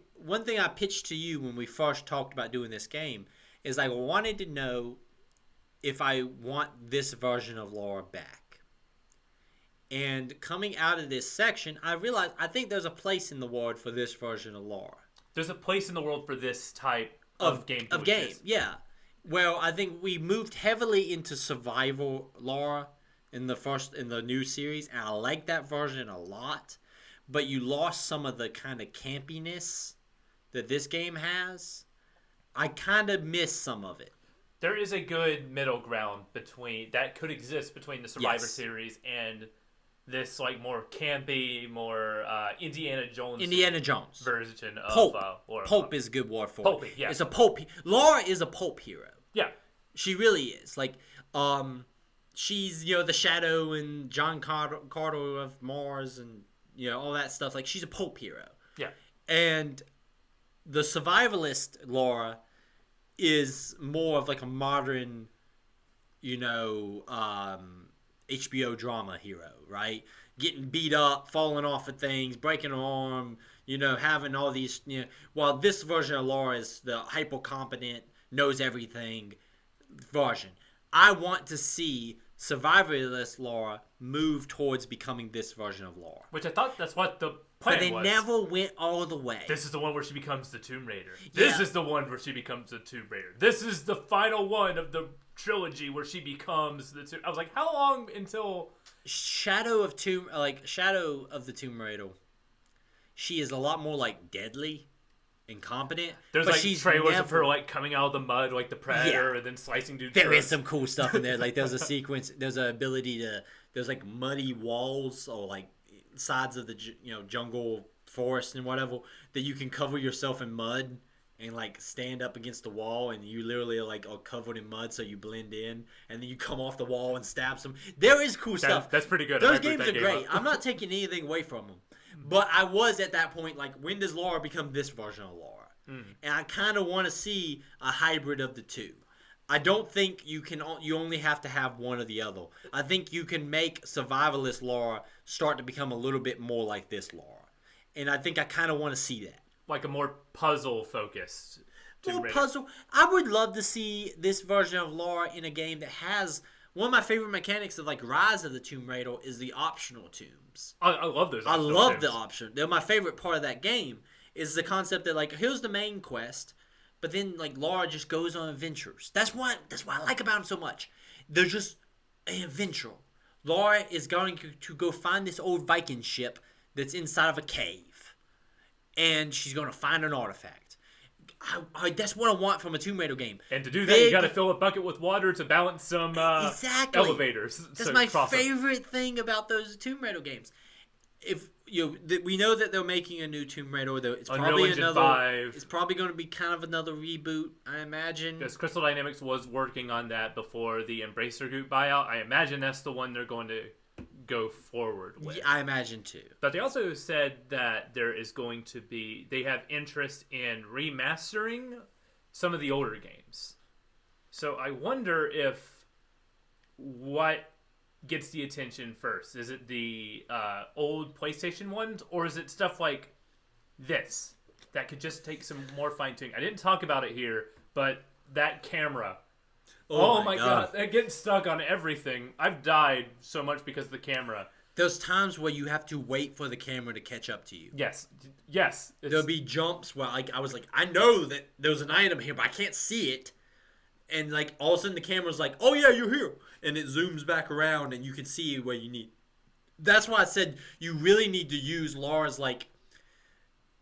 I pitched to you when we first talked about doing this game is I wanted to know if I want this version of Lara back. And coming out of this section, I realized I think there's a place in the world for this version of Lara. There's a place in the world for this type of game. Yeah. Well, I think we moved heavily into survival Lara in the new series, and I like that version a lot. But you lost some of the kind of campiness that this game has. I kind of miss some of it. There is a good middle ground that could exist between the Survivor series and this like more campy, more Indiana Jones version of Lara. Pulp is a good word for Pulpy, it. yeah. It's a pulp. Lara is a pulp hero. Yeah. She really is. Like, she's, the Shadow and John Carter of Mars and, all that stuff. Like, she's a pulp hero. Yeah. And the survivalist Lara is more of like a modern, HBO drama hero, right? Getting beat up, falling off of things, breaking an arm, having all these, while this version of Lara is the hyper-competent, knows everything version. I want to see survivalist Lara move towards becoming this version of Lara. Which I thought that's what the plan was. But they never went all the way. This is the one where she becomes the Tomb Raider. This is the one where she becomes the Tomb Raider. This is the final one of the trilogy where she becomes the Tomb. I was like, how long until Shadow of the Tomb Raider? She is a lot more like deadly and competent. There's but like she's trailers of her like coming out of the mud like the Predator and then slicing dudes. There is some cool stuff in there. Like there's a sequence. There's an ability to. There's like muddy walls or like sides of the jungle forest and whatever that you can cover yourself in mud and like stand up against the wall and you literally are covered in mud so you blend in and then you come off the wall and stab some. There is cool stuff. That's pretty good. Those games are great. I'm not taking anything away from them. But I was at that point like, when does Lara become this version of Lara? And I kind of want to see a hybrid of the two. I don't think you only have to have one or the other. I think you can make survivalist Lara start to become a little bit more like this Lara. And I think I kind of want to see that. Like a more puzzle focused. Puzzle. I would love to see this version of Lara in a game that has one of my favorite mechanics of like Rise of the Tomb Raider is the optional tombs. I love those. I love the option. They're my favorite part of that game. Is the concept that like here's the main quest, but then like Lara just goes on adventures. That's what I like about them so much. They're just an adventure. Lara is going to go find this old Viking ship that's inside of a cave, and she's going to find an artifact. That's what I want from a Tomb Raider game. And to do that, you got to fill a bucket with water to balance some elevators. That's my favorite thing about those Tomb Raider games. If we know that they're making a new Tomb Raider, it's probably It's probably going to be kind of another reboot, I imagine. Because Crystal Dynamics was working on that before the Embracer Group buyout. I imagine that's the one they're going to go forward with. Yeah, I imagine too. But they also said that there is going to be, they have interest in remastering some of the older games. So I wonder if what gets the attention first. Is it the old PlayStation ones, or is it stuff like this that could just take some more fine-tuning? I didn't talk about it here, but that camera. Oh my god, that gets stuck on everything. I've died so much because of the camera. There's times where you have to wait for the camera to catch up to you. Yes. There'll be jumps where I was like, I know that there's an item here, but I can't see it. And like all of a sudden the camera's like, oh yeah, you're here. And it zooms back around and you can see where you need. That's why I said you really need to use Lara's like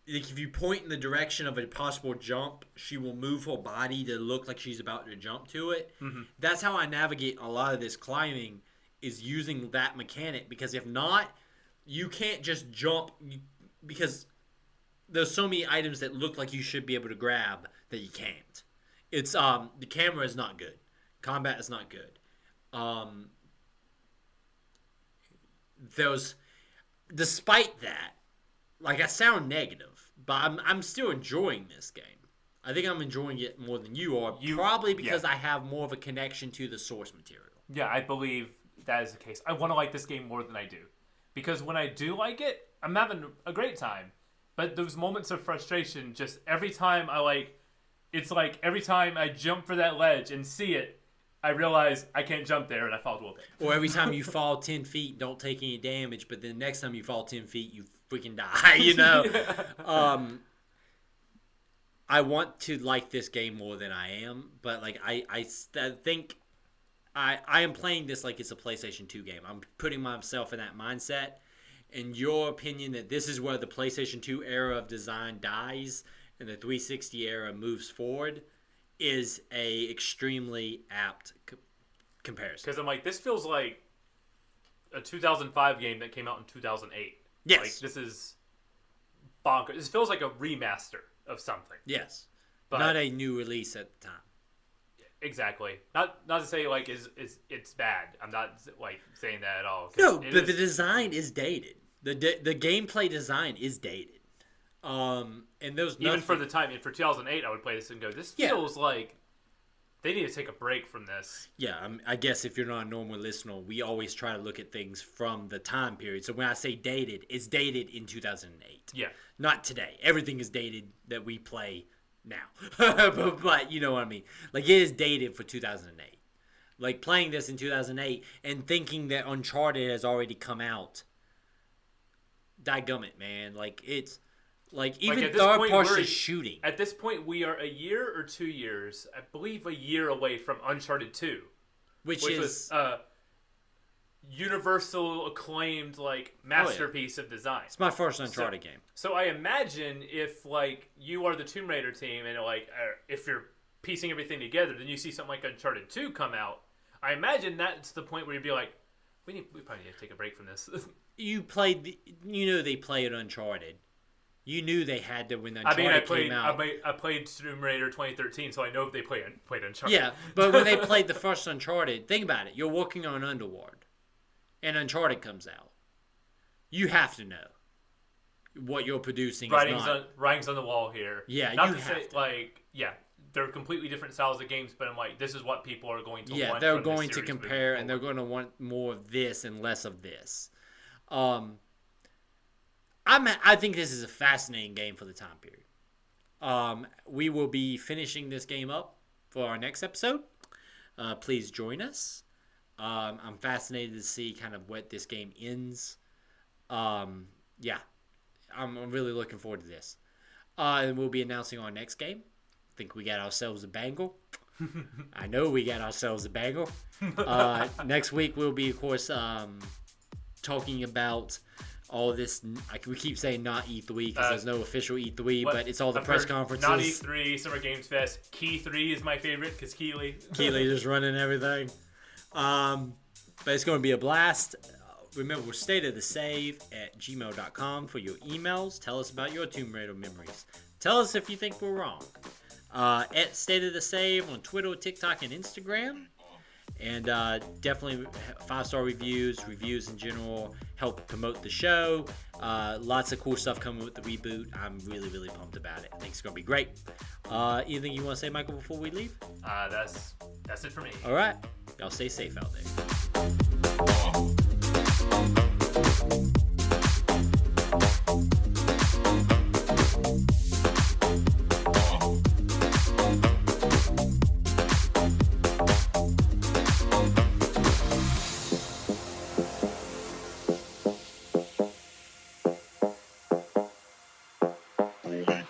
if you point in the direction of a possible jump, she will move her body to look like she's about to jump to it. Mm-hmm. That's how I navigate a lot of this climbing, is using that mechanic. Because if not, you can't just jump, because there's so many items that look like you should be able to grab that you can't. It's the camera is not good. Combat is not good. Despite that, like, I sound negative, but I'm still enjoying this game. I think I'm enjoying it more than you are, probably because I have more of a connection to the source material. Yeah, I believe that is the case. I want to like this game more than I do. Because when I do like it, I'm having a great time. But those moments of frustration, just every time it's like every time I jump for that ledge and see it, I realize I can't jump there and I fall to a pit. Or every time you fall 10 feet, don't take any damage, but then next time you fall 10 feet, you freaking die, you know? Yeah. I want to like this game more than I am, but like I think I am playing this like it's a PlayStation 2 game. I'm putting myself in that mindset. In your opinion, that this is where the PlayStation 2 era of design dies and the 360 era moves forward, is a extremely apt comparison. Because I'm like, this feels like a 2005 game that came out in 2008. Yes. Like, this is bonkers. This feels like a remaster of something. Yes. But Not a new release at the time. exactly. Not to say like it's bad. I'm not like saying that at all. No, but the design is dated. The gameplay design is dated. And there's even for the time, and for 2008, I would play this and go, this feels like they need to take a break from this. Yeah, I guess if you're not a normal listener, we always try to look at things from the time period. So when I say dated, it's dated in 2008. Yeah. Not today. Everything is dated that we play now. but you know what I mean. Like, it is dated for 2008. Like, playing this in 2008 and thinking that Uncharted has already come out. Dadgummit, man. Like, it's... Like, even at this third point, person shooting. At this point, we are a year or 2 years, I believe a year away from Uncharted 2. Which was universal acclaimed, like, masterpiece of design. It's my first Uncharted game. So I imagine if, like, you are the Tomb Raider team and, like, if you're piecing everything together, then you see something like Uncharted 2 come out. I imagine that's the point where you'd be like, we probably need to take a break from this. You know they played Uncharted. You knew they had to when Uncharted came out. I played Tomb Raider 2013, so I know they played Uncharted. Yeah, but when they played the first Uncharted, think about it. You're working on Underworld, and Uncharted comes out. You have to know what you're producing Writing's is not. writing's on the wall here. Yeah, not you to have say, to. like, yeah, they're completely different styles of games, but I'm like, this is what people are going to want. Yeah, they're from this going to series compare, moving and they're forward. going to want more of this and less of this. I think this is a fascinating game for the time period. We will be finishing this game up for our next episode. Please join us. I'm fascinated to see kind of what this game ends. Yeah, I'm really looking forward to this. And we'll be announcing our next game. I think we got ourselves a banger. I know we got ourselves a banger. Next week we'll be, of course, talking about all this. We keep saying not E3 because there's no official E3, but it's all the press conferences. Not E3, Summer Games Fest. Key 3 is my favorite because Keeley just running everything. But it's going to be a blast. Remember, we're stateofthesave@gmail.com for your emails. Tell us about your Tomb Raider memories. Tell us if you think we're wrong. At State of the Save on Twitter, TikTok, and Instagram. And definitely 5-star reviews in general help promote the show. Lots of cool stuff coming with the reboot. I'm really, really pumped about it. I think it's going to be great. Anything you want to say, Michael, before we leave? That's it for me. All right. Y'all stay safe out there. Oh my